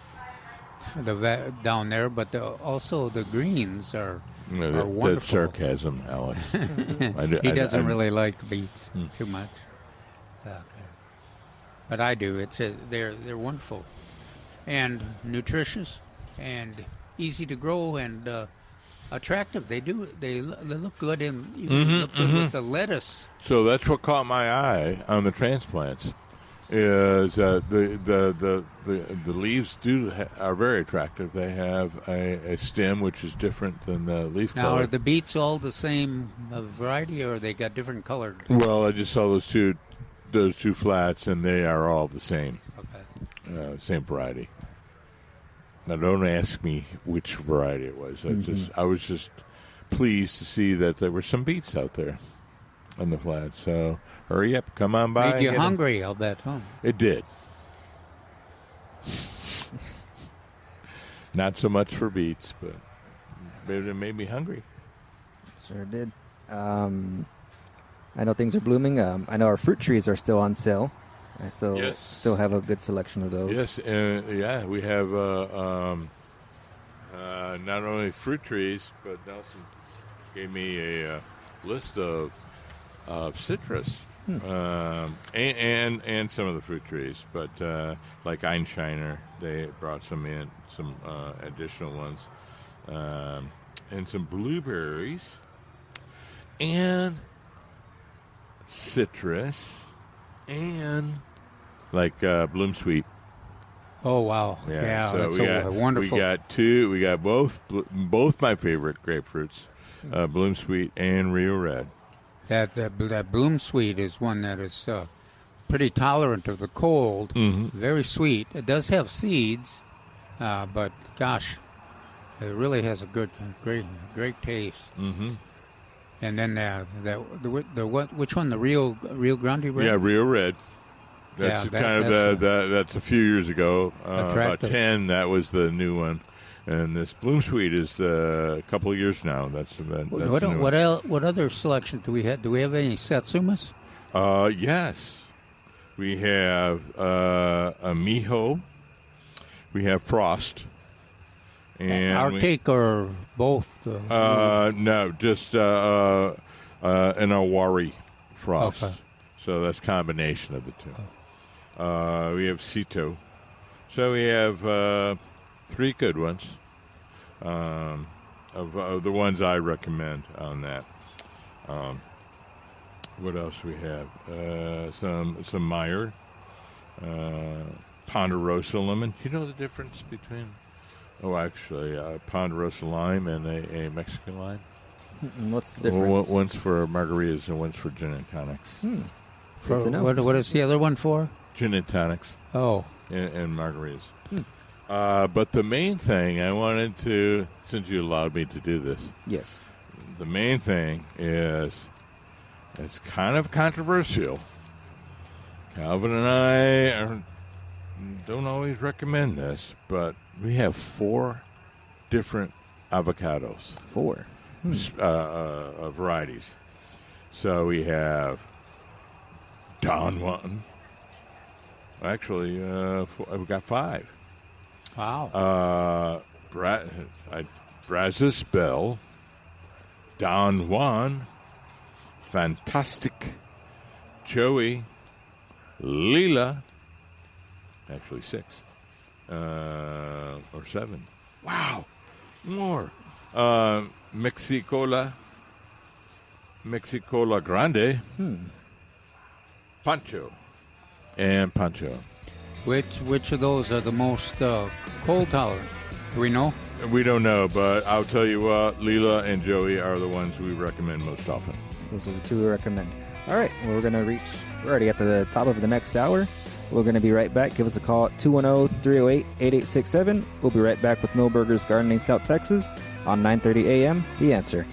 down there, but also the greens are wonderful. That's sarcasm, Alex. He doesn't really like beets too much, but I do. They're wonderful and nutritious and easy to grow and attractive. They look good and even look good with the lettuce. So that's what caught my eye on the transplants. Is the leaves are very attractive. They have a stem which is different than the leaf now, color. Are the beets all the same variety, or they got different colored? Well, I just saw those two flats, and they are all the same. Okay. Same variety. Now, don't ask me which variety it was. I was just pleased to see that there were some beets out there on the flats. So hurry up, come on by. Made you hungry, I'll bet, huh? It did. Not so much for beets, but it made me hungry. Sure did. I know things are blooming. I know our fruit trees are still on sale. I still have a good selection of those. Yes, we have not only fruit trees, but Nelson gave me a list of citrus and some of the fruit trees. But like Einsteiner, they brought some additional ones, and some blueberries and citrus and like Bloom Sweet. Oh wow! Yeah, so that's wonderful. We got both my favorite grapefruits, Bloom Sweet and Rio Red. That Bloom Sweet is one that is pretty tolerant of the cold. Very sweet. It does have seeds, but gosh, it really has a great taste. And then which one? The Rio Grande Red? Yeah, Rio Red. That's that's a few years ago. About 10, that was the new one. And this Bloom Sweet is a couple of years now. What other selections do we have? Do we have any Satsumas? Yes. We have a Miho. We have Frost. And Arctic or both? No, just an Awari Frost. Okay. So that's a combination of the two. We have Sito. So we have 3 good ones of the ones I recommend on that. What else we have? Some Meyer, Ponderosa lemon. You know the difference between? Oh, actually, Ponderosa lime and a Mexican lime. What's the difference? One's for margaritas and one's for gin and tonics. Good to know. What is the other one for? Gin and tonics. Oh. And margaritas. But the main thing I wanted to, since you allowed me to do this. Yes. The main thing is, it's kind of controversial. Calvin and I don't always recommend this, but we have 4 different avocados. 4? Varieties. So we have Don Juan. Actually, we've got 5. Wow. Brazos Bell, Don Juan, Fantastic, Joey, Lila. Actually 6. Or 7. Wow. More. Mexicola Grande, Pancho, and Pancho. Which of those are the most cold tolerant? Do we know? We don't know, but I'll tell you what, Leela and Joey are the ones we recommend most often. Those are the 2 we recommend. All right, we're already at the top of the next hour. We're going to be right back. Give us a call at 210-308-8867. We'll be right back with Millburgers Gardening South Texas on 9:30 a.m. The Answer.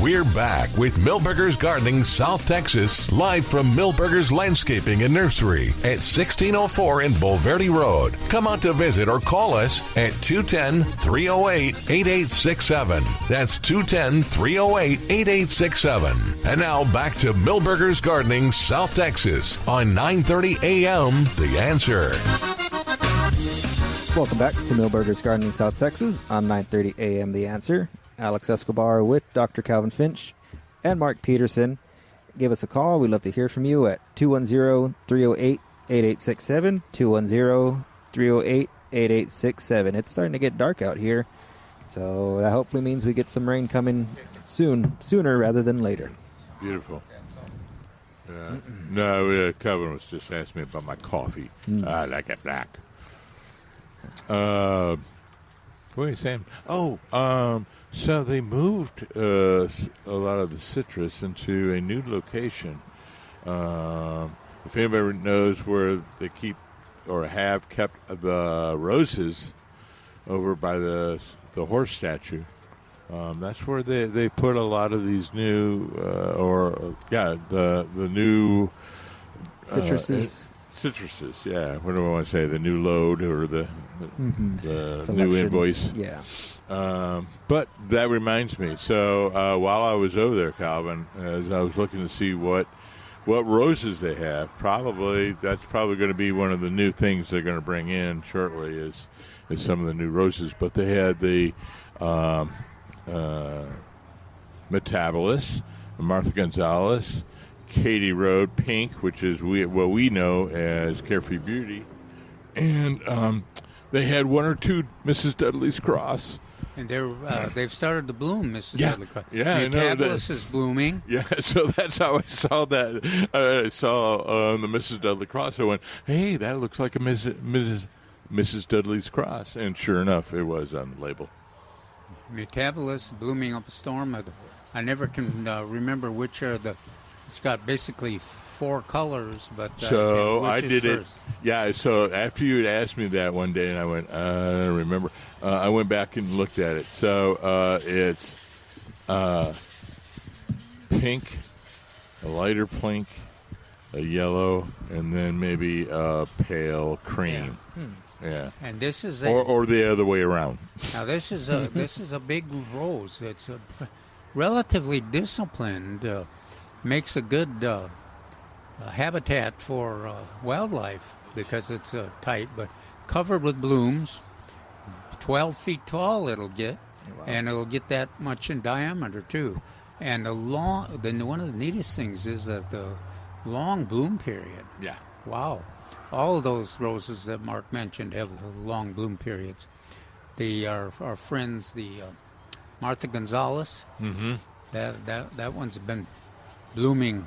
We're We're back with Millburgers Gardening South Texas, live from Millburgers Landscaping and Nursery at 1604 in Bulverde Road. Come out to visit or call us at 210-308-8867. That's 210-308-8867. And now back to Millburgers Gardening South Texas on 930 AM The Answer. Welcome back to Millburgers Gardening South Texas on 930 AM The Answer. Alex Escobar with Dr. Calvin Finch and Mark Peterson. Give us a call. We'd love to hear from you at 210-308-8867, 210-308-8867. It's starting to get dark out here, so that hopefully means we get some rain coming sooner rather than later. Beautiful. No, Calvin was just asking me about my coffee. I like it black. What are you saying? So they moved a lot of the citrus into a new location. If anybody knows where they keep or have kept the roses over by the horse statue, that's where they put a lot of these new the new citruses, yeah. What do I want to say? The new load or the new invoice. Yeah. But that reminds me. So while I was over there, Calvin, as I was looking to see what roses they have, that's probably going to be one of the new things they're going to bring in shortly is some of the new roses. But they had the Metabolus, Martha Gonzalez, Katy Road Pink, which is what we know as Carefree Beauty, and they had one or two Mrs. Dudley's Cross. And they've started to bloom, Mrs. Dudley Cross. Yeah, I know that. is blooming. Yeah, so that's how I saw that. I saw the Mrs. Dudley Cross. I went, hey, that looks like a Mrs. Dudley's Cross. And sure enough, it was on the label. Metabolus blooming up a storm. I never can remember which are the... It's got basically 4 colors, but... So I did first? it. Yeah, so after you had asked me that one day, and I went, I don't remember. I went back and looked at it. So it's pink, a lighter pink, a yellow, and then maybe a pale cream. Yeah. And this is or the other way around. Now this is a big rose. It's relatively disciplined. Makes a good habitat for wildlife because it's tight, but covered with blooms. 12 feet tall it'll get, and it'll get that much in diameter too. And one of the neatest things is that the long bloom period. Yeah. Wow. All of those roses that Mark mentioned have long bloom periods. Our friends, the Martha Gonzalez, that one's been blooming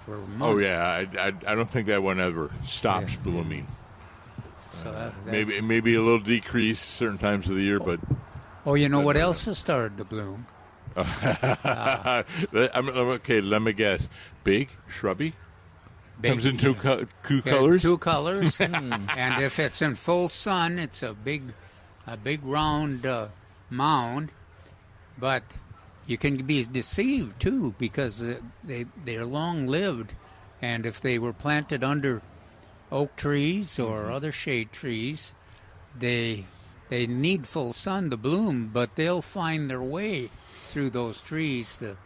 for months. Oh yeah, I don't think that one ever stops blooming. So maybe a little decrease certain times of the year, but you know what else has started to bloom? Okay, let me guess. Big, shrubby. Comes in two colors. 2 colors, and if it's in full sun, it's a big round mound, but you can be deceived, too, because they're long-lived, and if they were planted under oak trees or other shade trees, they need full sun to bloom, but they'll find their way through those trees to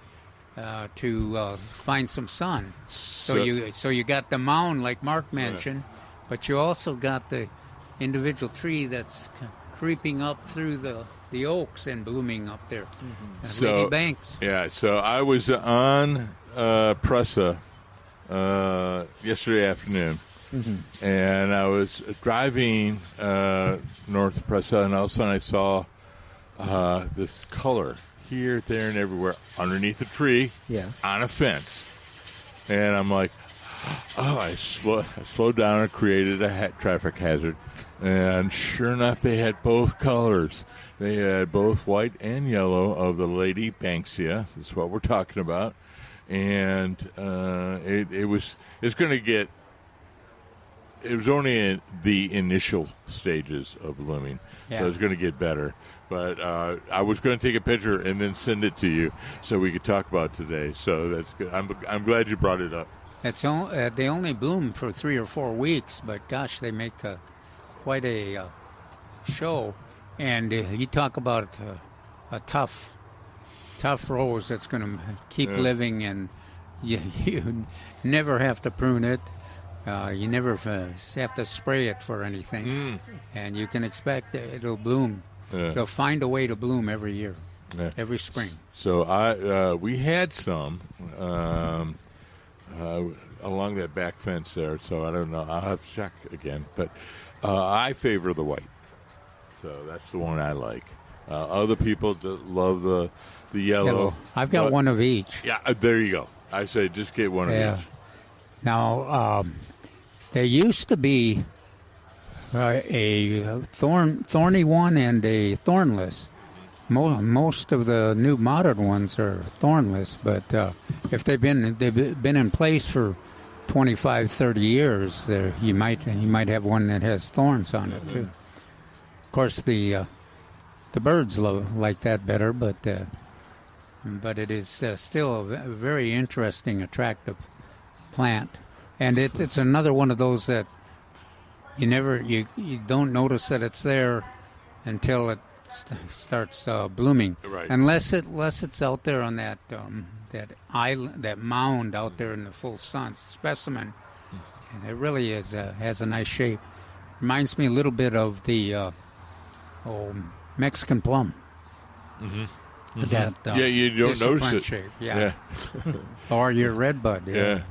find some sun. So you got the mound, like Mark mentioned, but you also got the individual tree that's creeping up through the oaks and blooming up there. Reedy banks. Yeah, so I was on Pressa yesterday afternoon, and I was driving north of Pressa, and all of a sudden I saw this color here, there, and everywhere underneath a tree on a fence. And I'm like, I slowed down and created a traffic hazard. And sure enough, they had both colors. They had both white and yellow of the Lady Banksia. That's what we're talking about. And it was only in the initial stages of blooming. So it's going to get better. But I was going to take a picture and then send it to you so we could talk about it today. So that's good. I'm glad you brought it up. They only bloom for 3 or 4 weeks, but gosh, they make quite a show. And you talk about a tough rose that's going to keep living, and you never have to prune it. You never have to spray it for anything, and you can expect it'll bloom. Yeah. It'll find a way to bloom every year, every spring. So we had some along that back fence there, so I don't know. I'll have to check again. But I favor the white, so that's the one I like. Other people love the yellow. I've got one of each. Yeah, there you go. I say just get one of each. Now, there used to be a thorny one and a thornless. Most of the new modern ones are thornless, but if they've been in place for 25, 30 years, you might have one that has thorns on it too. Of course, the birds like that better, but it is still a very interesting, attractive plant, and it's another one of those that you don't notice that it's there until it starts blooming. Right. Unless it's out there on that island, that mound out there in the full sun, specimen. And it really has a nice shape. Reminds me a little bit of the Mexican plum. Mm-hmm. That you don't notice it. Shape. Yeah. Or your redbud. Yeah.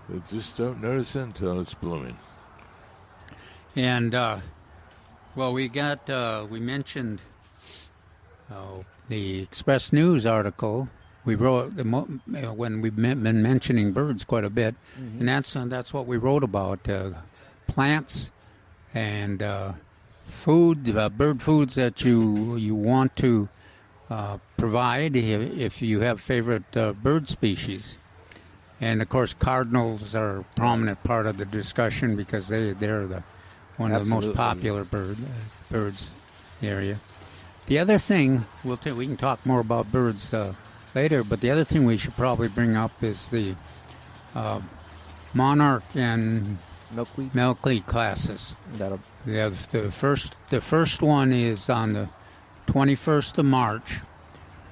You just don't notice it until it's blooming. And we mentioned the Express News article we wrote when we've been mentioning birds quite a bit, and that's what we wrote about plants and food, bird foods that you want to provide if you have favorite bird species. And of course, cardinals are a prominent part of the discussion because they're one of the most popular birds area. The other thing we can talk more about birds later, but the other thing we should probably bring up is the monarch and milkweed classes. The first one is on the 21st of March.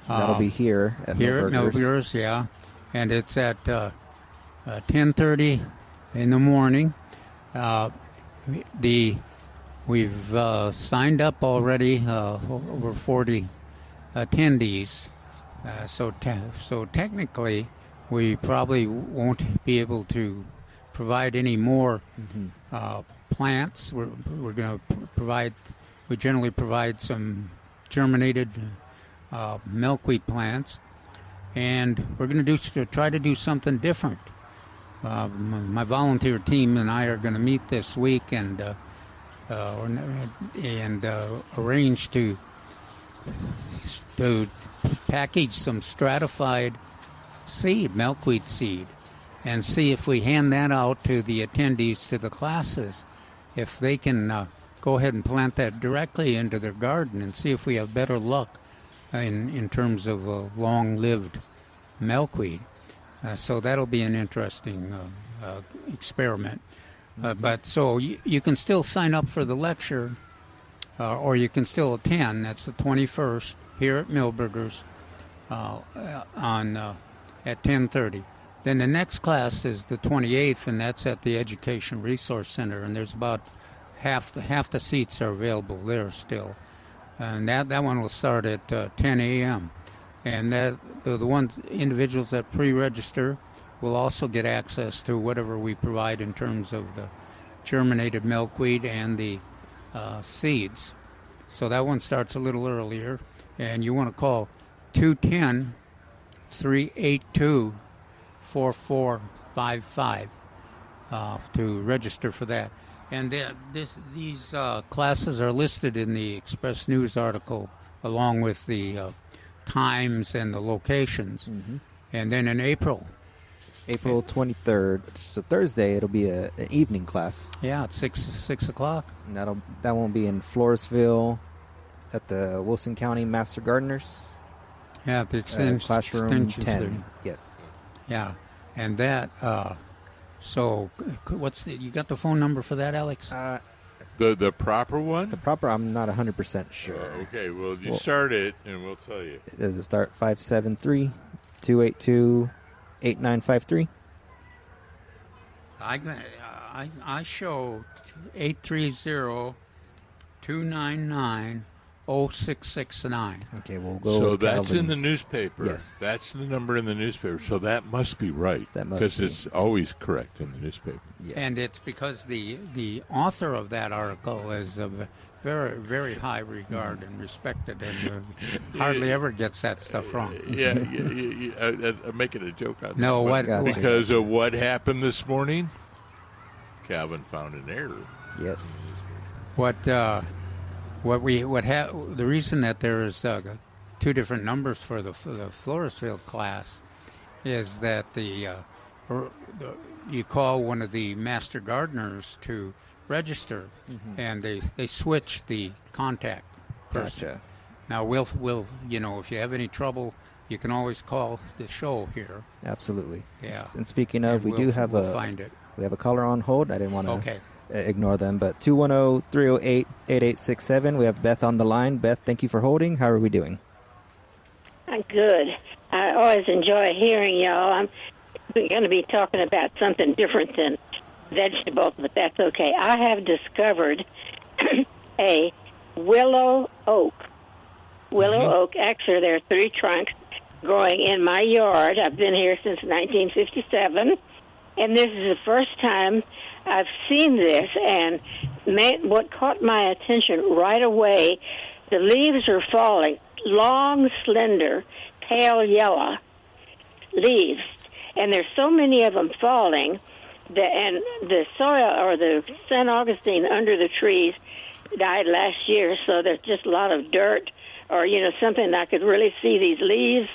That'll be here at Millburgers, yeah, and it's at 10:30 in the morning. We've signed up already over 40 attendees, so technically we probably won't be able to provide any more plants. We're going to provide. We generally provide some germinated milkweed plants, and we're going to try to do something different. My volunteer team and I are going to meet this week and arrange to package some stratified milkweed seed, and see if we hand that out to the attendees to the classes, if they can go ahead and plant that directly into their garden and see if we have better luck in terms of long-lived milkweed. So that'll be an interesting experiment. But so you can still sign up for the lecture, or you can still attend. That's the 21st here at Millburgers at 10:30. Then the next class is the 28th, and that's at the Education Resource Center. And there's about half the seats are available there still, and that one will start at 10 a.m. And the individuals that pre-register will also get access to whatever we provide in terms of the germinated milkweed and the seeds. So that one starts a little earlier, and you want to call 210-382-4455 to register for that. And these classes are listed in the Express News article, along with the times and the locations. And then in April 23rd, so Thursday, it'll be an evening class. Yeah, at 6 o'clock. And that won't be in Floresville, at the Wilson County Master Gardeners. Yeah, the classroom extensions 10. there. Yes. Yeah, and that. So, you got the phone number for that, Alex? The proper one? The proper, I'm not 100% sure. Okay, well, start it, and we'll tell you. Does it start 573-282-8953? I show 830-299-0669. Okay, we'll go. So with that's in Calvin's. the newspaper. Yes. That's the number in the newspaper. So that must be right. That must because be. it's always correct in the newspaper. Yes. And it's because the author of that article is of very, very high regard and respected, and hardly ever gets that stuff wrong. Yeah. I'm making a joke on that. No, one. what? Because of what happened this morning, Calvin found an error. Yes. The reason that there is two different numbers for the florist field class is that you call one of the master gardeners to register, and they switch the contact person. Gotcha. Now we'll if you have any trouble, you can always call the show here. Absolutely. Yeah. And speaking of, we'll we'll find it. We have a caller on hold. I didn't want to Okay. ignore them, but 210-308-8867. We have Beth on the line. Beth, thank you for holding. How are we doing? I'm good. I always enjoy hearing y'all. I'm going to be talking about something different than vegetables, but that's okay. I have discovered a willow oak. Oak. Actually, there are 3 trunks growing in my yard. I've been here since 1957, and this is the first time I've seen this. And what caught my attention right away, the leaves are falling, long, slender, pale yellow leaves, and there's so many of them falling. And the soil, or the St. Augustine under the trees, died last year, so there's just a lot of dirt, or something I could really see these leaves.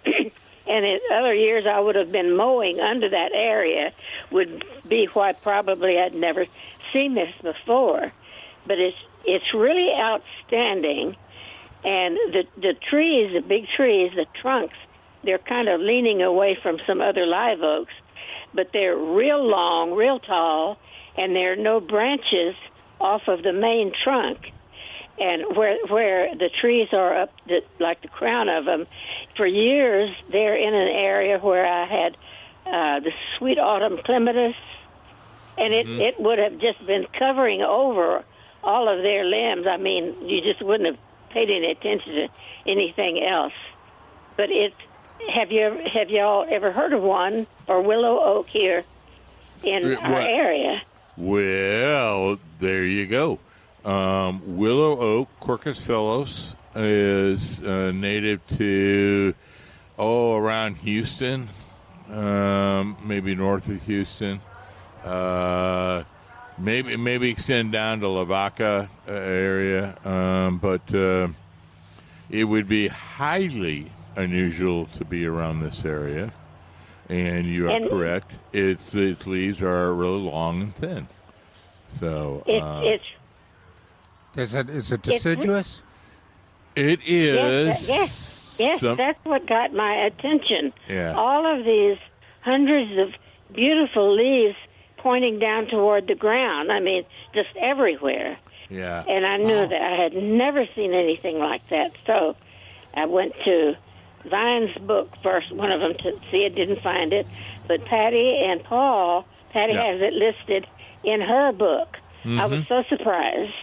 And in other years, I would have been mowing under that area, would be why probably I'd never seen this before. But it's really outstanding. And the trees, the big trees, the trunks, they're kind of leaning away from some other live oaks, but they're real long, real tall, and there are no branches off of the main trunk. And where the trees are up, like the crown of them, for years they're in an area where I had the sweet autumn clematis, and it would have just been covering over all of their limbs. I mean, you just wouldn't have paid any attention to anything else. But have y'all ever heard of one, or willow oak here in our area? Well, there you go. Willow oak, Quercus phellos, is native to around Houston, maybe north of Houston. Maybe extend down to Lavaca area, but it would be highly unusual to be around this area. And you are correct. Its leaves are really long and thin. So is it deciduous? It is. Yes, that's what got my attention. Yeah. All of these hundreds of beautiful leaves pointing down toward the ground. I mean, just everywhere. Yeah. And I knew that I had never seen anything like that. So I went to Vine's book first, one of them, to see it, didn't find it. But Patty has it listed in her book. I was so surprised.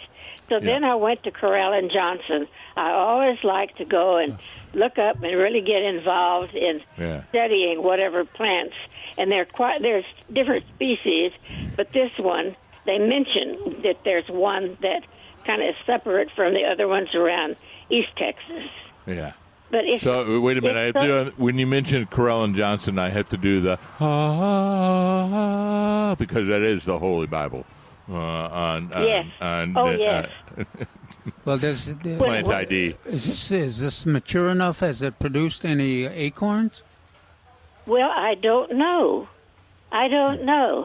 So then I went to Corral and Johnson. I always like to go and look up and really get involved in studying whatever plants. And there's different species, but this one, they mention that there's one that kind of is separate from the other ones around East Texas. Yeah. But so wait a minute. When you mentioned Corral and Johnson, I have to do the because that is the Holy Bible. Yes. Well, there's plant ID. Is this mature enough? Has it produced any acorns? Well, I don't know. Because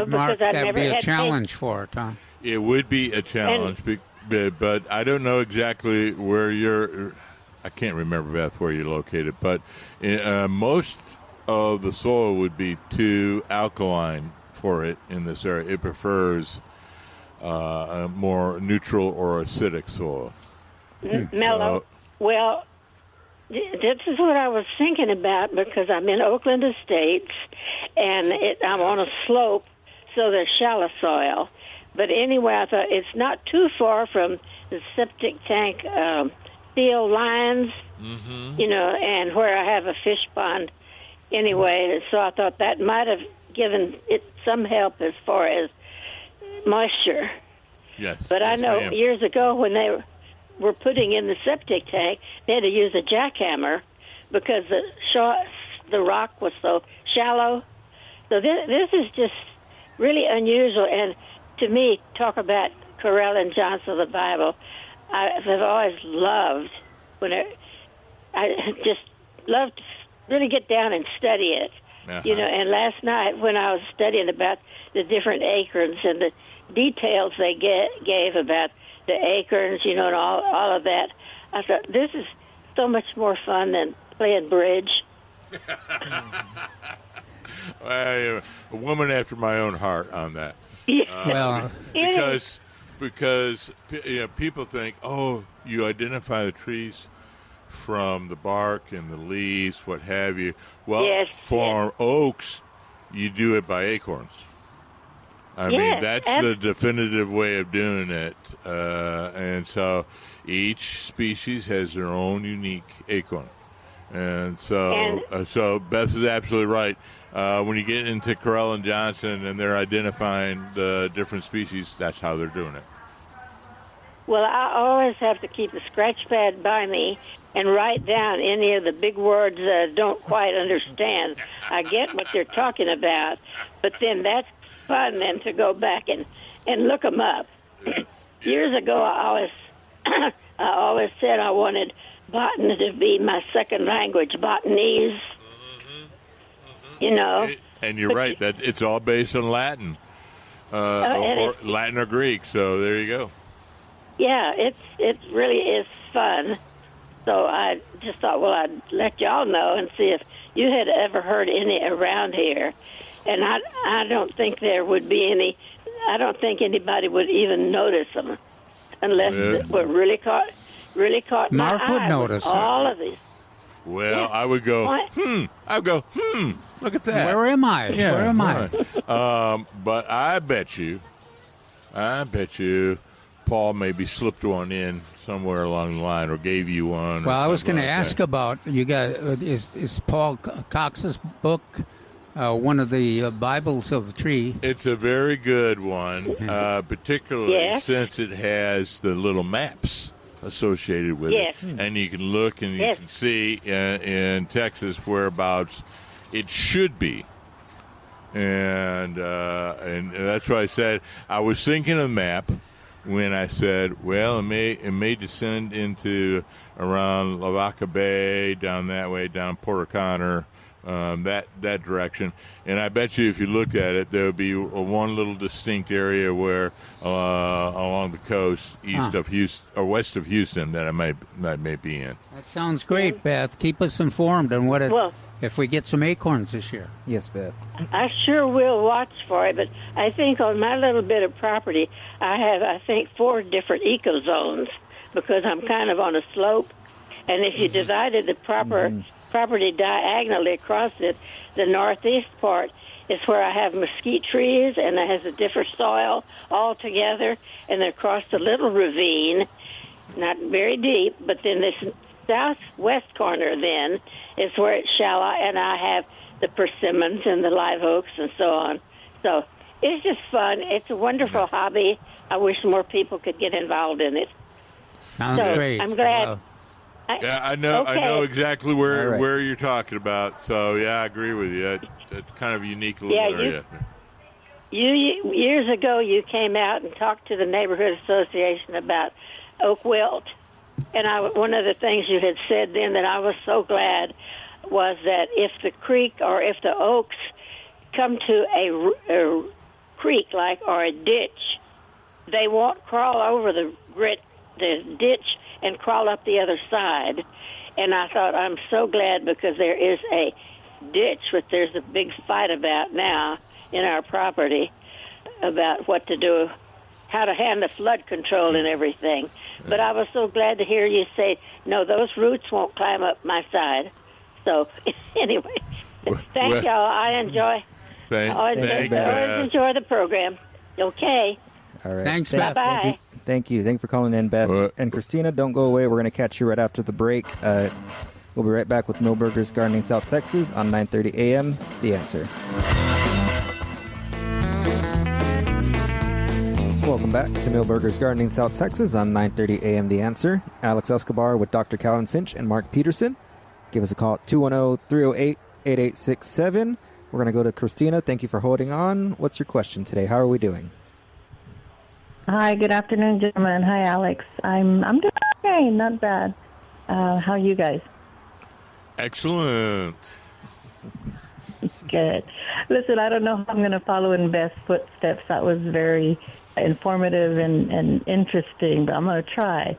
Mark, I that'd never be a had challenge for it, huh? It would be a challenge but I don't know exactly where you're. I can't remember, Beth, where you're located, but most of the soil would be too alkaline for it in this area. It prefers a more neutral or acidic soil. Mellow. Well, this is what I was thinking about because I'm in Oakland Estates, and I'm on a slope, so there's shallow soil. But anyway, I thought it's not too far from the septic tank field lines, and where I have a fish pond anyway. So I thought that might have given it some help as far as moisture. Yes. But I know years ago when they were putting in the septic tank, they had to use a jackhammer because the rock was so shallow. So this is just really unusual. And to me, talk about Correll and Johnson of the Bible, I've always loved I just love to really get down and study it. And last night when I was studying about the different acorns and the details they gave about the acorns, and all of that, I thought, this is so much more fun than playing bridge. A woman after my own heart on that. Well, because people think, you identify the trees from the bark and the leaves, what have you. Well, for oaks, you do it by acorns. I mean, that's the definitive way of doing it. And so each species has their own unique acorn. And so Beth is absolutely right. When you get into Correll and Johnson and they're identifying the different species, that's how they're doing it. Well, I always have to keep a scratch pad by me and write down any of the big words that I don't quite understand. I get what they're talking about, but then that's fun then to go back and look them up. Yes. Years ago, I always said I wanted botany to be my second language, botanese. And you're right, that it's all based on Latin, or Latin or Greek. So there you go. Yeah, it really is fun. So I just thought, well, I'd let y'all know and see if you had ever heard any around here. And I don't think there would be any. I don't think anybody would even notice them unless it were really caught my Mark eye would notice all of these. Well, I would go, I'd go, look at that. Where am I? Yeah, Where am I? But I bet you, Paul maybe slipped one in somewhere along the line or gave you one. Well, I was going to ask about, you got, is Paul Cox's book one of the Bibles of the tree? It's a very good one, particularly since it has the little maps associated with it. And you can look and you can see in Texas whereabouts it should be. And that's why I said I was thinking of the map when I said, well, it may descend into around Lavaca Bay, down that way, down Port O'Connor, that direction. And I bet you if you looked at it, there would be one little distinct area where along the coast east of Houston or west of Houston that I may be in. That sounds great, Beth. Keep us informed on what if we get some acorns this year. Yes, Beth. I sure will watch for it, but I think on my little bit of property, I have, 4 different ecozones because I'm kind of on a slope. And if you divided the property diagonally across it, the northeast part is where I have mesquite trees, and it has a different soil altogether, and then across the little ravine, not very deep, but then this southwest corner then is where it's shallow, and I have the persimmons and the live oaks and so on. So it's just fun. It's a wonderful hobby. I wish more people could get involved in it. Sounds great. I'm glad. Wow. I know exactly where you're talking about. So, I agree with you. It's kind of a unique little area. Years ago, you came out and talked to the neighborhood association about oak wilt. And one of the things you had said then that I was so glad was that if the creek or if the oaks come to a creek or a ditch, they won't crawl over the grit the ditch and crawl up the other side. And I thought, I'm so glad, because there is a ditch, which there's a big fight about now in our property about what to do, how to handle flood control and everything. But I was so glad to hear you say, no, those roots won't climb up my side. So anyway, thank y'all. I enjoy. Always enjoy the program. Okay. All right. Thanks, Beth. Bye-bye. Thank you. Thank you for calling in, Beth. And Christina, don't go away. We're going to catch you right after the break. We'll be right back with Millburgers Gardening South Texas on 9:30 a.m. The Answer. Welcome back to Millburgers Gardening South Texas on 9:30 a.m. The Answer. Alex Escobar with Dr. Calvin Finch and Mark Peterson. Give us a call at 210-308-8867. We're going to go to Christina. Thank you for holding on. What's your question today? How are we doing? Hi, good afternoon, gentlemen. Hi, Alex. I'm doing okay, not bad. How are you guys? Excellent. Good. Listen, I don't know how I'm going to follow in Beth's footsteps. That was very informative and interesting, but I'm going to try.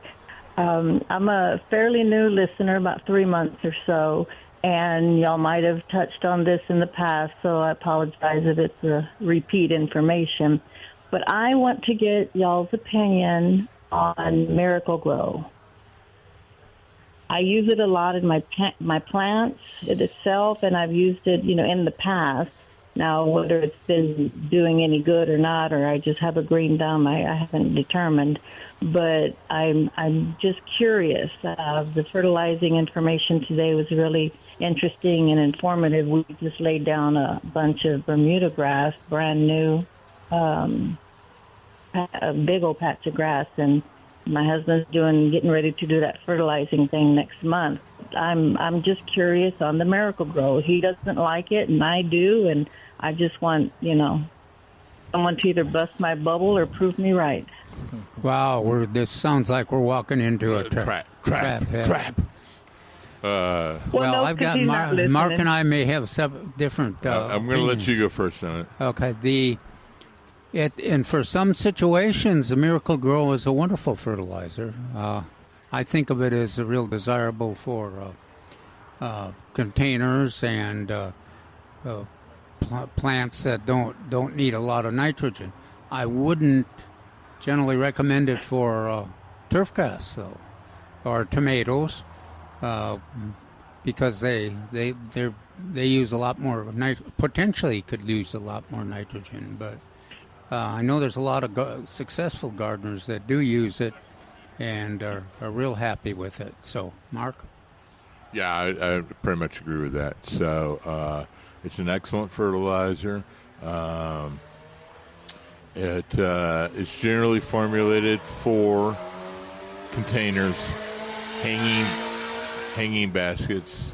I'm a fairly new listener, about 3 months or so, and y'all might have touched on this in the past, so I apologize if it's a repeat information. But I want to get y'all's opinion on Miracle Grow. I use it a lot in my plants itself, and I've used it, in the past. Now, whether it's been doing any good or not, or I just have a green thumb, I haven't determined. But I'm just curious. The fertilizing information today was really interesting and informative. We just laid down a bunch of Bermuda grass, brand new, a big old patch of grass, and my husband's getting ready to do that fertilizing thing next month. I'm just curious on the Miracle Grow. He doesn't like it, and I do, and I just want someone to either bust my bubble or prove me right. Wow, this sounds like we're walking into a trap. Well, I've got Mark and I may have some different. I'm going to let you go first on it. Okay. And for some situations, the Miracle Grow is a wonderful fertilizer. I think of it as a real desirable for containers and plants that don't need a lot of nitrogen. I wouldn't generally recommend it for turfgrass, though, or tomatoes, because they use a lot more potentially could use a lot more nitrogen, but. I know there's a lot of successful gardeners that do use it and are real happy with it. So, Mark? Yeah, I pretty much agree with that. So it's an excellent fertilizer. It's generally formulated for containers, hanging baskets,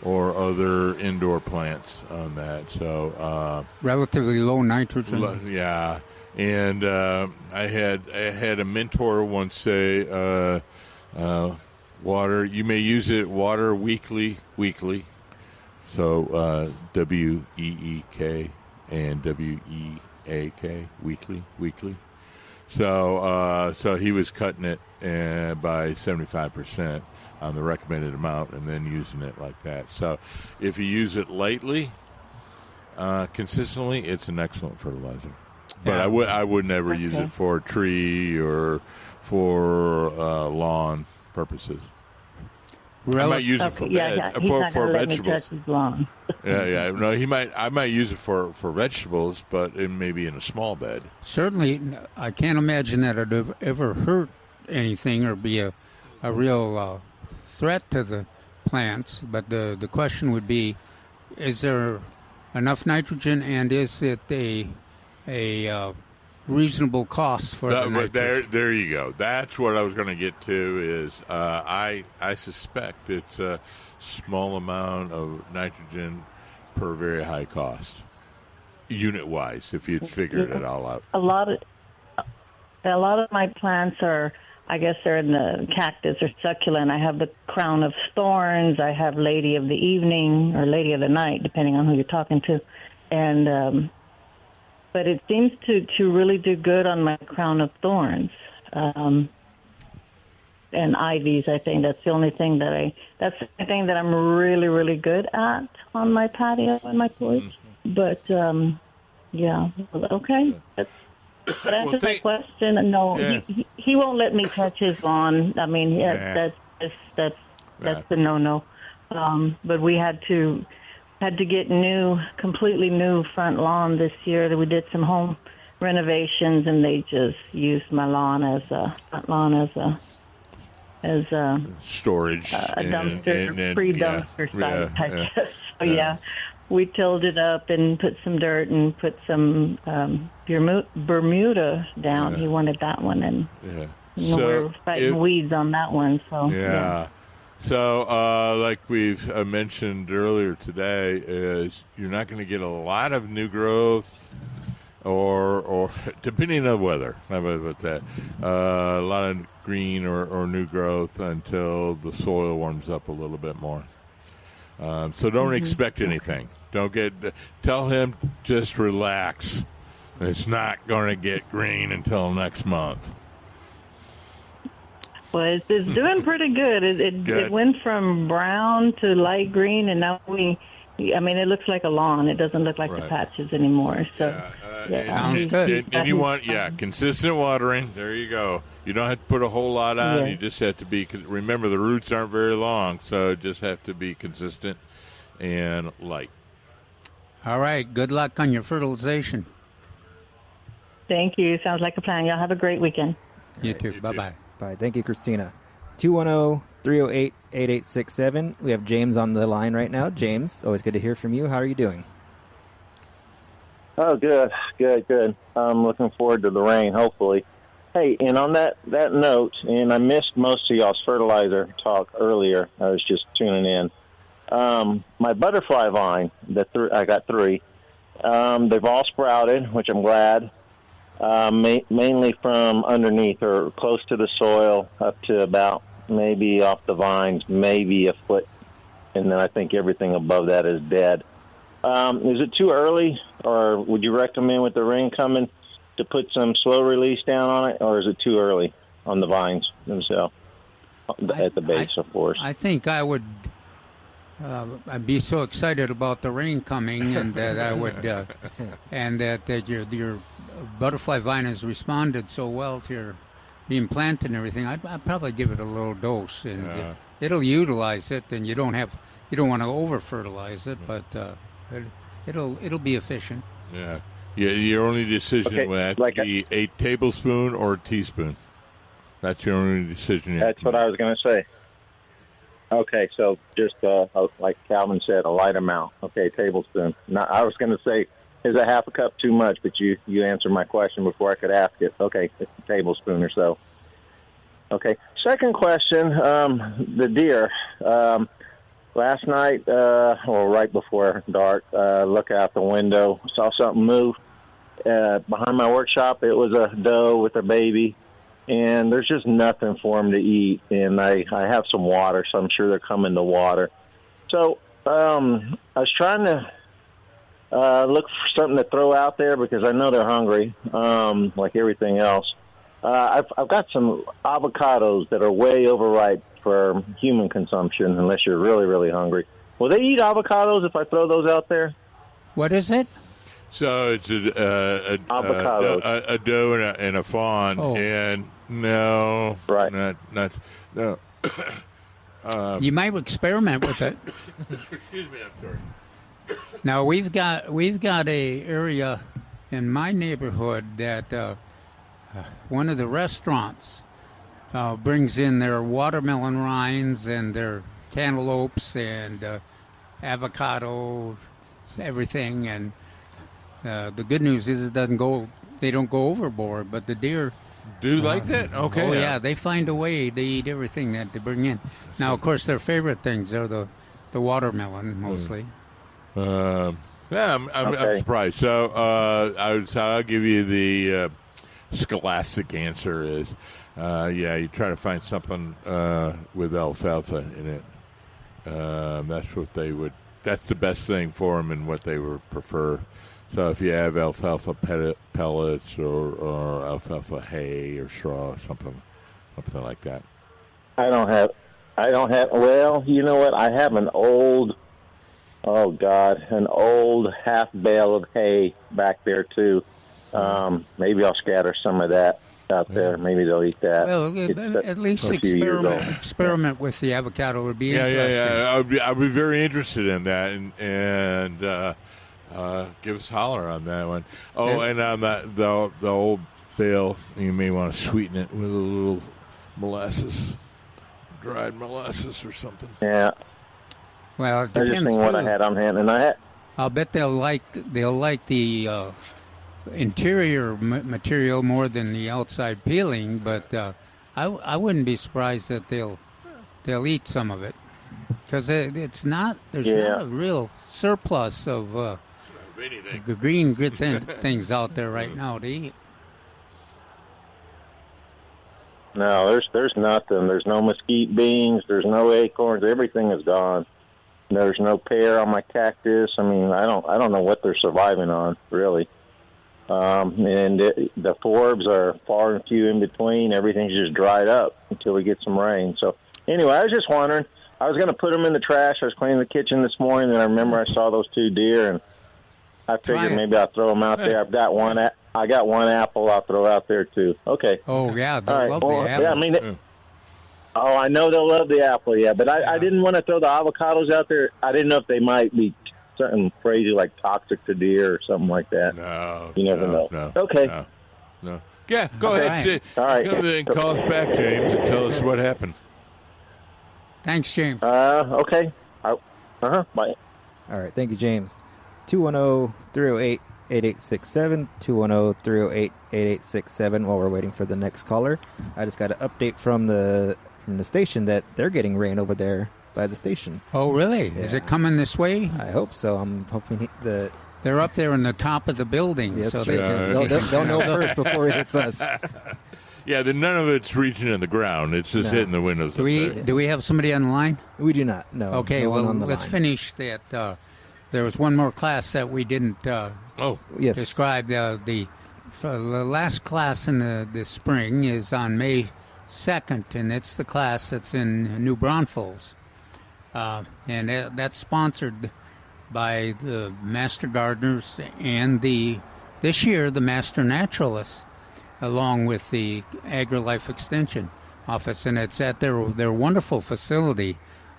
or other indoor plants on that. So relatively low nitrogen. Yeah, and I had a mentor once say, water. You may use it water weekly. So WEEK and WEAK weekly. So he was cutting it by 75%. On the recommended amount, and then using it like that. So if you use it lightly, consistently, it's an excellent fertilizer. But I would never use it for tree or for lawn purposes. I might use it for for vegetables. Lawn. yeah. No, I might use it for vegetables, but it may be in a small bed. Certainly, I can't imagine that it would ever hurt anything or be a real threat to the plants, but the question would be, is there enough nitrogen, and is it a reasonable cost for the nitrogen? There you go. That's what I was going to get to is I suspect it's a small amount of nitrogen per very high cost, unit-wise, if you'd figured it all out. A lot of my plants are, I guess they're in the cactus or succulent. I have the crown of thorns. I have lady of the evening or lady of the night, depending on who you're talking to. And but it seems to really do good on my crown of thorns. and ivies. I think that's the only thing that's the thing that I'm really, really good at on my patio and my porch. But, yeah, okay. That answers my question. No, he won't let me touch his lawn. I mean, that's the no-no. But we had to get completely new front lawn this year. We did some home renovations, and they just used my lawn as a storage, a dumpster, pre-dumpster site. I guess. So we tilled it up and put some dirt and put some Bermuda down. He wanted that one, and we're fighting weeds on that one. So So, like we've mentioned earlier today, is you're not going to get a lot of new growth, or depending on the weather. How about that? A lot of green or new growth until the soil warms up a little bit more. So don't expect anything. Tell him just relax. It's not going to get green until next month. Well, it's doing pretty good. It went from brown to light green, and now it looks like a lawn. It doesn't look like the patches anymore. So, sounds good. And you want, consistent watering. There you go. You don't have to put a whole lot on. Yeah. You just have to remember the roots aren't very long, so just have to be consistent and light. All right. Good luck on your fertilization. Thank you. Sounds like a plan. Y'all have a great weekend. You too. Bye-bye. Bye. Thank you, Christina. 210-308-8867. We have James on the line right now. James, always good to hear from you. How are you doing? Oh, good. I'm looking forward to the rain, hopefully. Hey, and on that note, and I missed most of y'all's fertilizer talk earlier. I was just tuning in. My butterfly vine, I got 3. They've all sprouted, which I'm glad. Mainly from underneath or close to the soil up to about maybe off the vines, maybe a foot. And then I think everything above that is dead. Is it too early, or would you recommend with the rain coming to put some slow release down on it, or is it too early on the vines themselves at the base, of course? I think I would I'd be so excited about the rain coming, and that I would, and that your butterfly vine has responded so well to your being planted and everything. I'd probably give it a little dose, and it'll utilize it. And you don't want to over fertilize it, but it'll be efficient. Yeah. Your only decision would have to be a tablespoon or a teaspoon. That's your only decision. That's what I was going to say. Okay, so just like Calvin said, a light amount. Okay, tablespoon. I was going to say, is a half a cup too much? But you answered my question before I could ask it. Okay, it's a tablespoon or so. Okay, second question, the deer. Last night, or right before dark, look out the window, saw something move. Behind my workshop, it was a doe with a baby. And there's just nothing for them to eat. And I have some water, so I'm sure they're coming to water. So I was trying to look for something to throw out there because I know they're hungry, like everything else. I've got some avocados that are way overripe for human consumption, unless you're really, really hungry. Will they eat avocados if I throw those out there? What is it? So it's a doe and a fawn, and no, right? Not no. You might experiment with it. Excuse me, I'm sorry. Now we've got a area in my neighborhood that one of the restaurants brings in their watermelon rinds and their cantaloupes and avocado, everything, and. The good news is they don't go overboard, but the deer do like that. Okay. Oh yeah, they find a way. They eat everything that they bring in. Now, of course, their favorite things are the watermelon mostly. I'm surprised. So I'll give you the scholastic answer is, you try to find something with alfalfa in it. That's what they would. That's the best thing for them and what they would prefer. So if you have alfalfa pellets or alfalfa hay or straw, something like that. I don't have. Well, you know what? I have an old half bale of hay back there too. Maybe I'll scatter some of that out there. Maybe they'll eat that. Well, at least experiment with the avocado would be interesting. Yeah. I'd be very interested in that, and give us a holler on that one. Oh, and on that the old bale, you may want to sweeten it with a little molasses, dried molasses or something. Yeah. Well, it I depends. just think what I had on hand, and I'll bet they'll like the interior material more than the outside peeling, but I wouldn't be surprised that they'll eat some of it, because there's not a real surplus of the green good things out there right now to eat. No, there's nothing. There's no mesquite beans. There's no acorns. Everything is gone. There's no pear on my cactus. I mean, I don't know what they're surviving on, really. And the forbs are far and few in between. Everything's just dried up until we get some rain. So anyway, I was just wondering. I was going to put them in the trash. I was cleaning the kitchen this morning, and I remember I saw those two deer, and I figured maybe I'll throw them out there. I got one apple I'll throw out there too. Okay. Oh yeah, they love the apple. Yeah, I mean. I know they'll love the apple, yeah, but I didn't want to throw the avocados out there. I didn't know if they might be something crazy like toxic to deer or something like that. No. You never know. No, okay. No. Yeah, go ahead. All right. Come and call us back, James, and tell us what happened. Thanks, James. Okay. Bye. All right. Thank you, James. 210-308-8867, 210-308-8867 while we're waiting for the next caller. I just got an update from the station that they're getting rain over there by the station. Oh, really? Yeah. Is it coming this way? I hope so. I'm hoping they're up there in the top of the building. Yes, so they'll know first before it hits us. Yeah, none of it's reaching in the ground. It's just hitting the windows. Do we have somebody on the line? We do not, no. Okay, no well, let's finish that. There was one more class that we didn't describe. The last class in the spring is on May 2nd, and it's the class that's in New Braunfels. And that's sponsored by the Master Gardeners and this year the Master Naturalists, along with the AgriLife Extension Office, and it's at their wonderful facility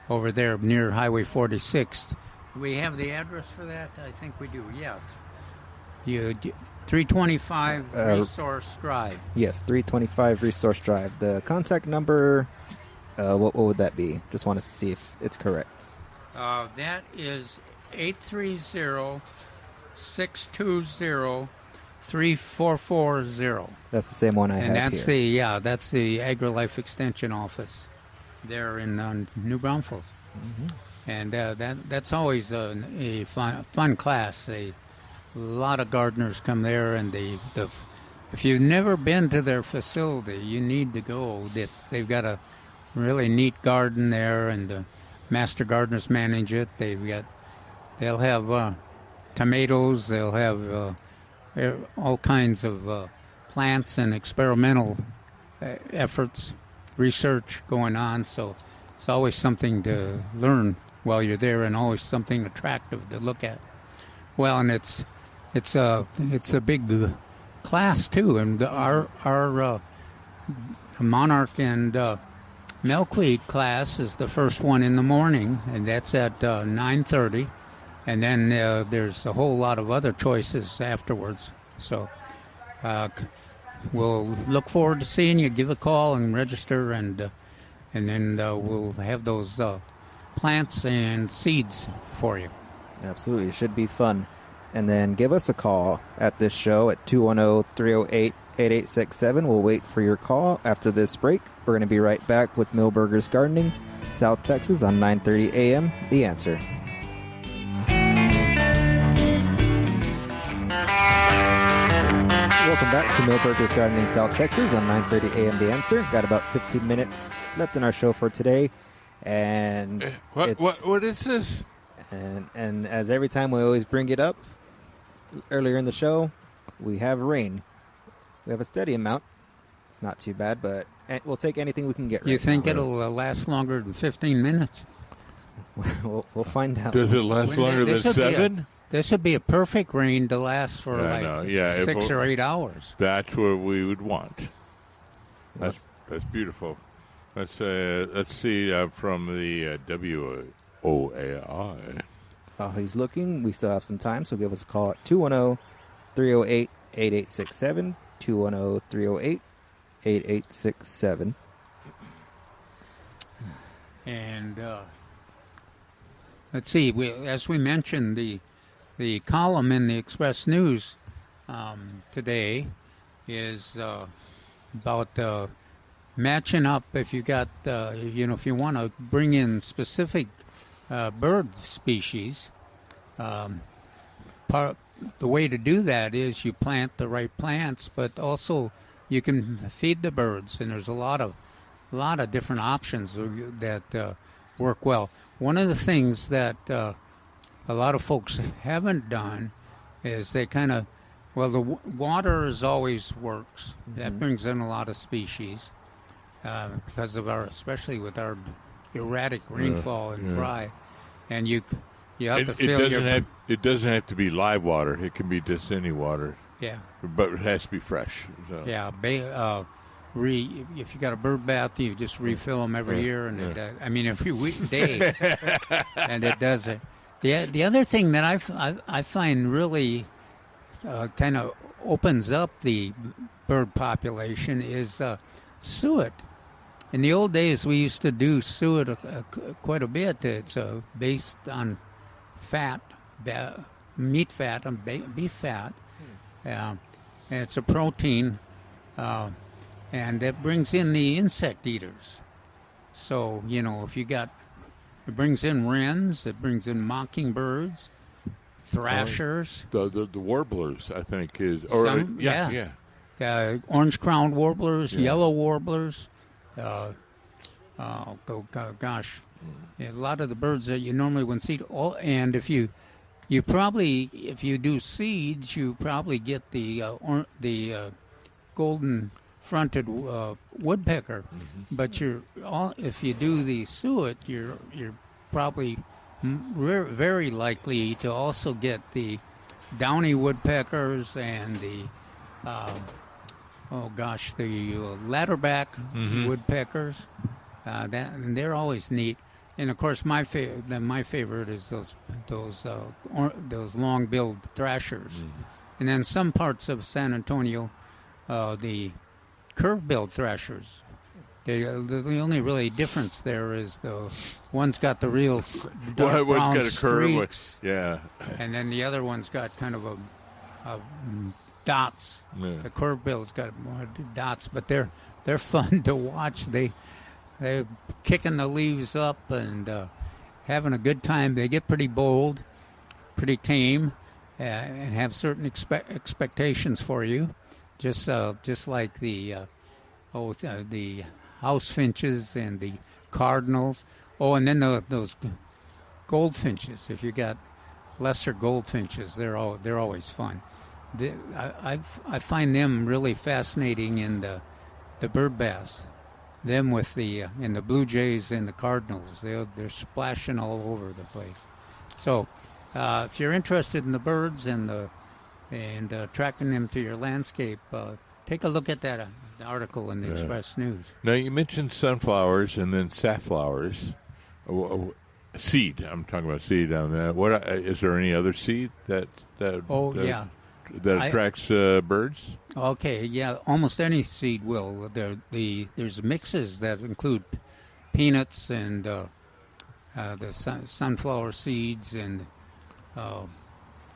over there near Highway 46. Do we have the address for that? I think we do, yeah. 325 Resource Drive. Yes, 325 Resource Drive. The contact number, what would that be? Just want to see if it's correct. That is 830-620-3440. That's the same one I have here. And that's the AgriLife Extension Office there in New Braunfels. Mm-hmm. And that's always a fun class. A lot of gardeners come there, and if you've never been to their facility, you need to go. They've got a really neat garden there, and the Master Gardeners manage it. They'll have tomatoes. They'll have all kinds of plants and experimental efforts, research going on. So it's always something to learn while you're there, and always something attractive to look at. Well, and it's a big class too, and our monarch and milkweed class is the first one in the morning, and that's at 9:30, and then there's a whole lot of other choices afterwards. So we'll look forward to seeing you. Give a call and register, and then we'll have those plants and seeds for you. Absolutely, it should be fun. And then give us a call at this show at 210-308-8867. We'll wait for your call after this break. We're going to be right back with Millburgers Gardening, South Texas on 9:30 a.m. The Answer. Welcome back to Millburgers Gardening, South Texas on 9:30 a.m. The Answer. Got about 15 minutes left in our show for today. And what is this? And as every time we always bring it up, earlier in the show, we have rain. We have a steady amount, It's not too bad, but we'll take anything we can get. You think it'll last longer than 15 minutes? We'll find out. Does it last longer than 7? This would be a perfect rain to last for 6 or 8 hours. That's what we would want. That's beautiful. Let's see from the WOAI. While he's looking, we still have some time, so give us a call at 210-308-8867, 210-308-8867. And let's see, as we mentioned, the column in the Express News today is about matching up. If you got, if you want to bring in specific bird species, the way to do that is you plant the right plants, but also you can feed the birds, and there's a lot of different options that work well. One of the things that a lot of folks haven't done is they kind of, the water always works. Mm-hmm. That brings in a lot of species because of especially with our erratic rainfall and dry, and you have to fill it doesn't have to be live water. It can be just any water. Yeah, but it has to be fresh. So. Yeah, if you got a bird bath, you just refill them every year, and every day, and it does it. The other thing that I find really kind of opens up the bird population is suet. In the old days, we used to do suet quite a bit. It's based on fat, meat fat, and beef fat. And it's a protein, and it brings in the insect eaters. So, if you got, it brings in wrens, it brings in mockingbirds, thrashers. The warblers, I think, is... orange-crowned warblers, yellow warblers. A lot of the birds that you normally wouldn't see. And if you do seeds, you probably get the golden-fronted woodpecker. Mm-hmm. But if you do the suet, you're probably very likely to also get the downy woodpeckers and the ladderback woodpeckers. And they're always neat. And of course, my favorite is those long-billed thrashers. Mm-hmm. And then some parts of San Antonio, the curve-billed thrashers. The only really difference there is the one's got the real dark brown streaks, and then the other one's got kind of a dots. Yeah. The curve-bill's got more dots, but they're fun to watch. They're kicking the leaves up and having a good time. They get pretty bold, pretty tame, and have certain expectations for you, just like the house finches and the cardinals. Oh, and then those goldfinches. If you got lesser goldfinches, they're always fun. I find them really fascinating in the bird baths. Them with and the blue jays and the cardinals, they're splashing all over the place. So, if you're interested in the birds and tracking them to your landscape, take a look at that article in the Express News. Now you mentioned sunflowers and then safflowers. Seed. I'm talking about seed on that. What is there any other seed that attracts birds? Okay, yeah, almost any seed will. There's mixes that include peanuts and the sunflower seeds and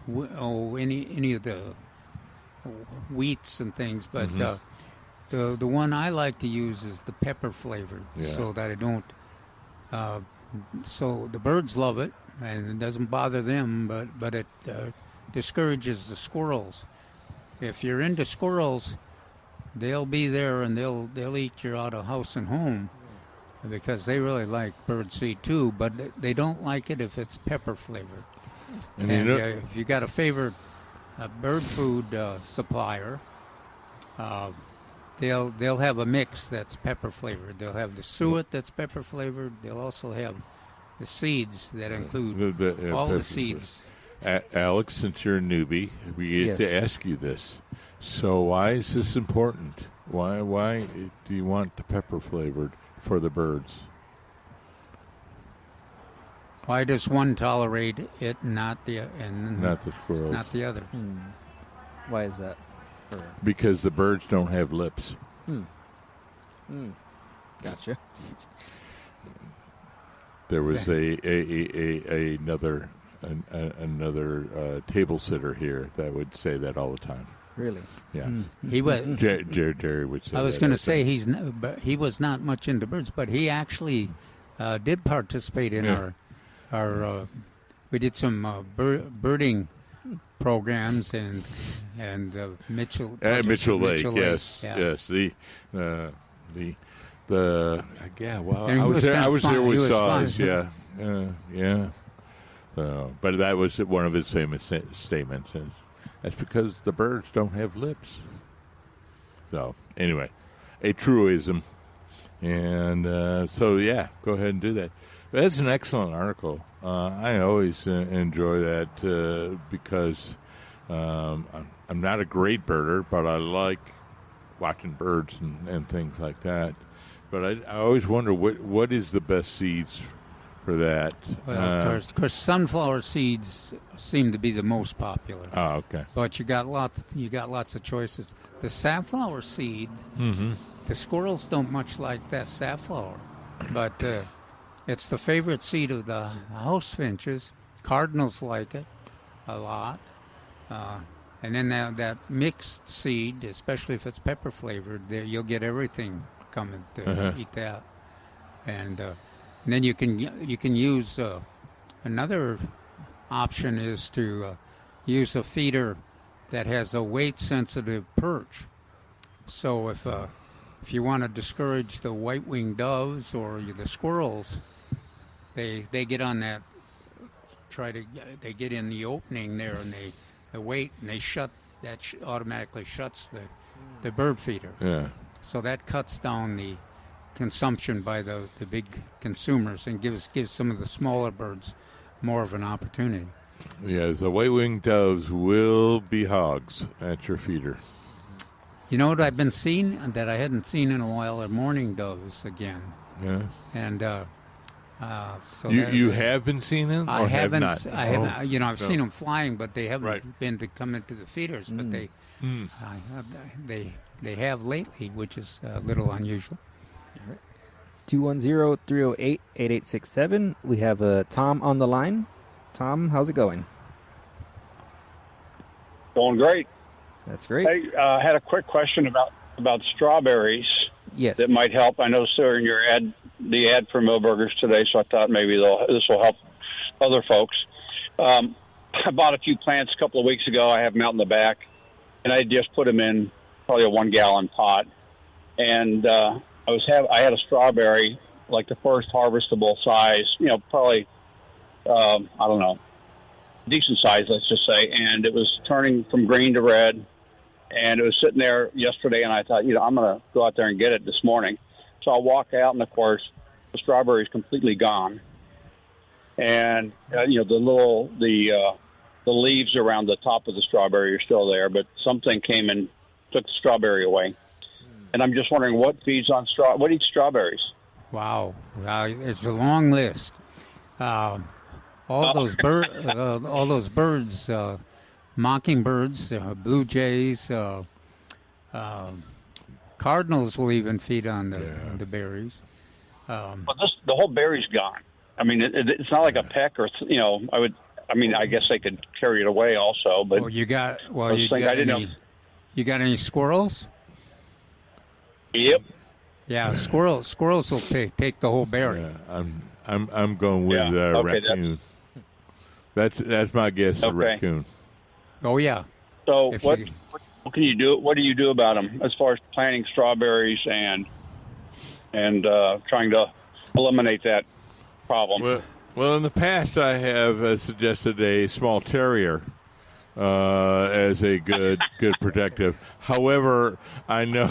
any of the wheats and things. But the one I like to use is the pepper flavored, so that I don't. So the birds love it, and it doesn't bother them, but it discourages the squirrels. If you're into squirrels, they'll be there and they'll eat you out of house and home because they really like birdseed too, but they don't like it if it's pepper flavored. And if you got a favorite bird food supplier, they'll have a mix that's pepper flavored. They'll have the suet that's pepper flavored. They'll also have the seeds that include all the seeds. Alex, since you're a newbie, we get to ask you this. So why is this important? Why do you want the pepper flavored for the birds? Why does one tolerate it, not the squirrels, not the other? Why is that? Because the birds don't have lips. Gotcha. There was another table sitter here that would say that all the time. Really? Yeah. He was. Jerry would say. I was going to say he was not much into birds, but he actually did participate in our. We did some birding programs and Mitchell Lake. Yes. The well, I was there with Saws. Yeah. But that was one of his famous statements. And that's because the birds don't have lips. So anyway, a truism. And go ahead and do that. That's an excellent article. I always enjoy that because I'm not a great birder, but I like watching birds and things like that. But I always wonder what is the best seeds for that. Well, of course, sunflower seeds seem to be the most popular. Oh, okay. But you got lots of choices. The safflower seed, the squirrels don't much like that safflower, but it's the favorite seed of the house finches. Cardinals like it a lot. And then that mixed seed, especially if it's pepper flavored, you'll get everything coming to eat that. And then you can use another option is to use a feeder that has a weight sensitive perch. So if you want to discourage the white-winged doves or the squirrels, they get on that. They get in the opening there and they wait and they shut that automatically shuts the bird feeder. Yeah. So that cuts down the consumption by the big consumers and gives some of the smaller birds more of an opportunity. Yes, the white-winged doves will be hogs at your feeder. You know what I've been seeing that I hadn't seen in a while are mourning doves again. Yeah. And so you have been seeing them? I haven't. Not? I haven't. I've seen them flying, but they haven't been to come into the feeders. But they have lately, which is a little unusual. 210-308-8867. We have Tom on the line. Tom, how's it going? Going great. That's great. I had a quick question about strawberries. Yes. That might help. I know, sir, in your the ad for Millburgers today, so I thought maybe this will help other folks. I bought a few plants a couple of weeks ago. I have them out in the back, and I just put them in probably a 1-gallon pot. And I had a strawberry, like the first harvestable size, probably, I don't know, decent size, let's just say. And it was turning from green to red. And it was sitting there yesterday, and I thought, I'm going to go out there and get it this morning. So I walk out, and of course, the strawberry is completely gone. And the leaves around the top of the strawberry are still there, but something came and took the strawberry away. And I'm just wondering what feeds on what eats strawberries? Wow, it's a long list. All those birds. Mockingbirds, blue jays, cardinals will even feed on the berries. But the whole berry's gone. I mean, it's not like a peck or I guess they could carry it away also. But you got any squirrels? Yep. Yeah, squirrels will take the whole berry. Yeah, I'm going with raccoon. That's my guess. Okay. Raccoon. Oh yeah. So what can you do? What do you do about them as far as planting strawberries and trying to eliminate that problem? Well, in the past I have suggested a small terrier as a good protective. However, I know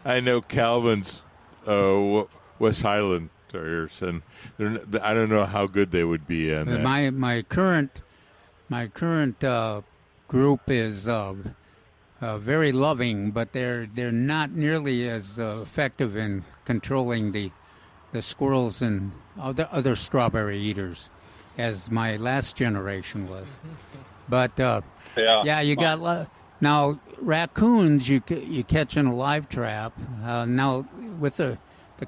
I know Calvin's West Highland Terriers, and I don't know how good they would be in that. My current group is very loving, but they're not nearly as effective in controlling the squirrels and other strawberry eaters as my last generation was. But you got now raccoons you catch in a live trap. Now with the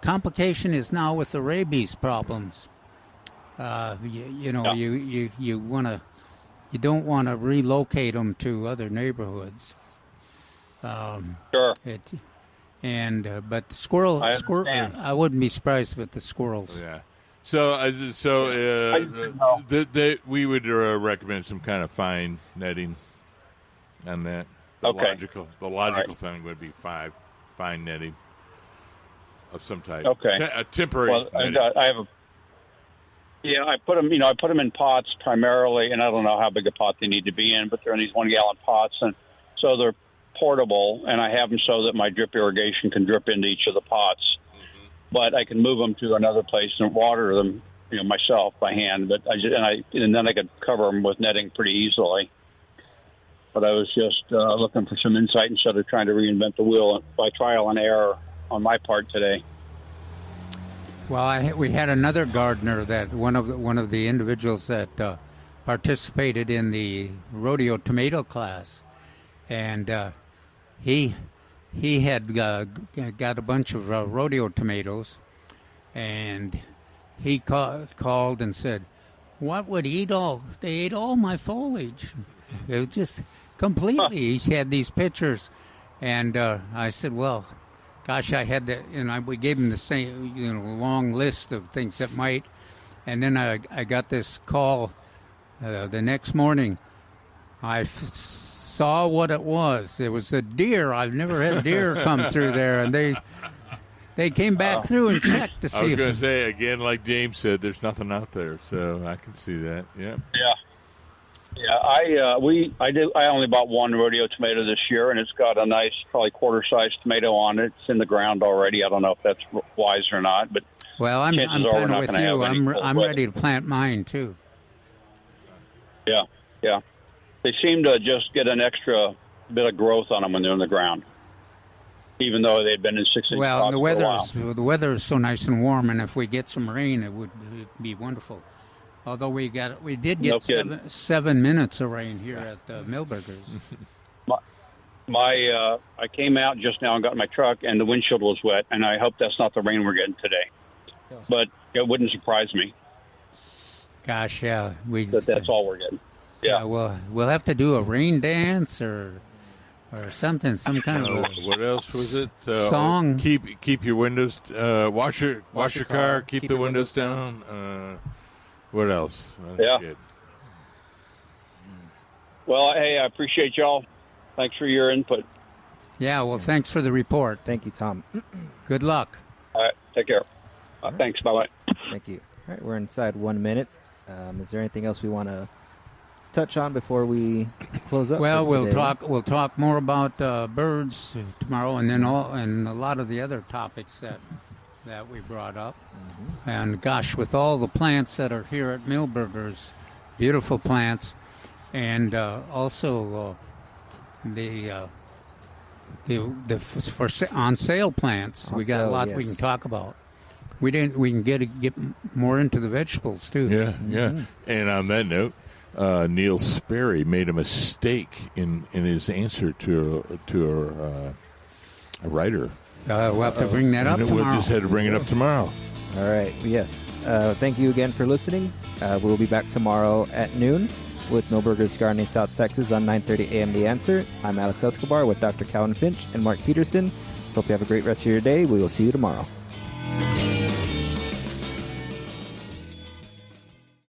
complication is now with the rabies problems. You don't want to relocate them to other neighborhoods. Sure. But squirrel, I wouldn't be surprised with the squirrels. Yeah. We would recommend some kind of fine netting on that. The logical thing would be fine netting of some type. Okay. A temporary netting. I put them. I put them in pots primarily, and I don't know how big a pot they need to be in, but they're in these 1 gallon pots, and so they're portable, and I have them so that my drip irrigation can drip into each of the pots. Mm-hmm. But I can move them to another place and water them, myself by hand. But and then I could cover them with netting pretty easily. But I was just looking for some insight instead of trying to reinvent the wheel by trial and error on my part today. Well, we had another gardener that one of the individuals that participated in the rodeo tomato class, and he had got a bunch of rodeo tomatoes, and he called and said, "What would eat all? They ate all my foliage." It was just completely. He had these pictures, and I said, "Well, gosh, I had that." And we gave him the same, long list of things that might. And then I got this call the next morning. I saw what it was. It was a deer. I've never had deer come through there, and they came back through and checked to see. I was going to say again, like James said, there's nothing out there, so I can see that. Yeah. Yeah. Yeah, I only bought one rodeo tomato this year, and it's got a nice, probably quarter-sized tomato on it. It's in the ground already. I don't know if that's wise or not, but well, I'm kind of with you. I'm ready to plant mine too. Yeah. They seem to just get an extra bit of growth on them when they're in the ground, even though they've been in 6 inch pots the weather is so nice and warm, and if we get some rain, it would be wonderful. Although we did get 7 minutes of rain here at Milberger's. I came out just now and got in my truck, and the windshield was wet, and I hope that's not the rain we're getting today. But it wouldn't surprise me. Gosh, yeah, that's all we're getting. Yeah, we'll have to do a rain dance or something, some kind of. What else was it? Song. Keep your windows. Wash your car. Keep the windows down. What else? Yeah. Good. Well, hey, I appreciate y'all. Thanks for your input. Yeah, well, thanks for the report. Thank you, Tom. Good luck. All right, take care. Thanks. Bye-bye. Thank you. All right, we're inside 1 minute. Is there anything else we want to touch on before we close up? Well, we'll talk more about birds tomorrow, and then and a lot of the other topics that we brought up. Mm-hmm. And gosh, with all the plants that are here at Milberger's, beautiful plants, and also the for on sale plants, we got a lot we can talk about. We can get more into the vegetables too. Yeah, yeah. Mm-hmm. And on that note, Neil Sperry made a mistake in his answer to a writer. We'll have to bring that up tomorrow. We'll just have to bring it up tomorrow. All right. Yes. Thank you again for listening. We'll be back tomorrow at noon with Milberger's Gardening South Texas on 9:30 a.m. The Answer. I'm Alex Escobar with Dr. Calvin Finch and Mark Peterson. Hope you have a great rest of your day. We will see you tomorrow.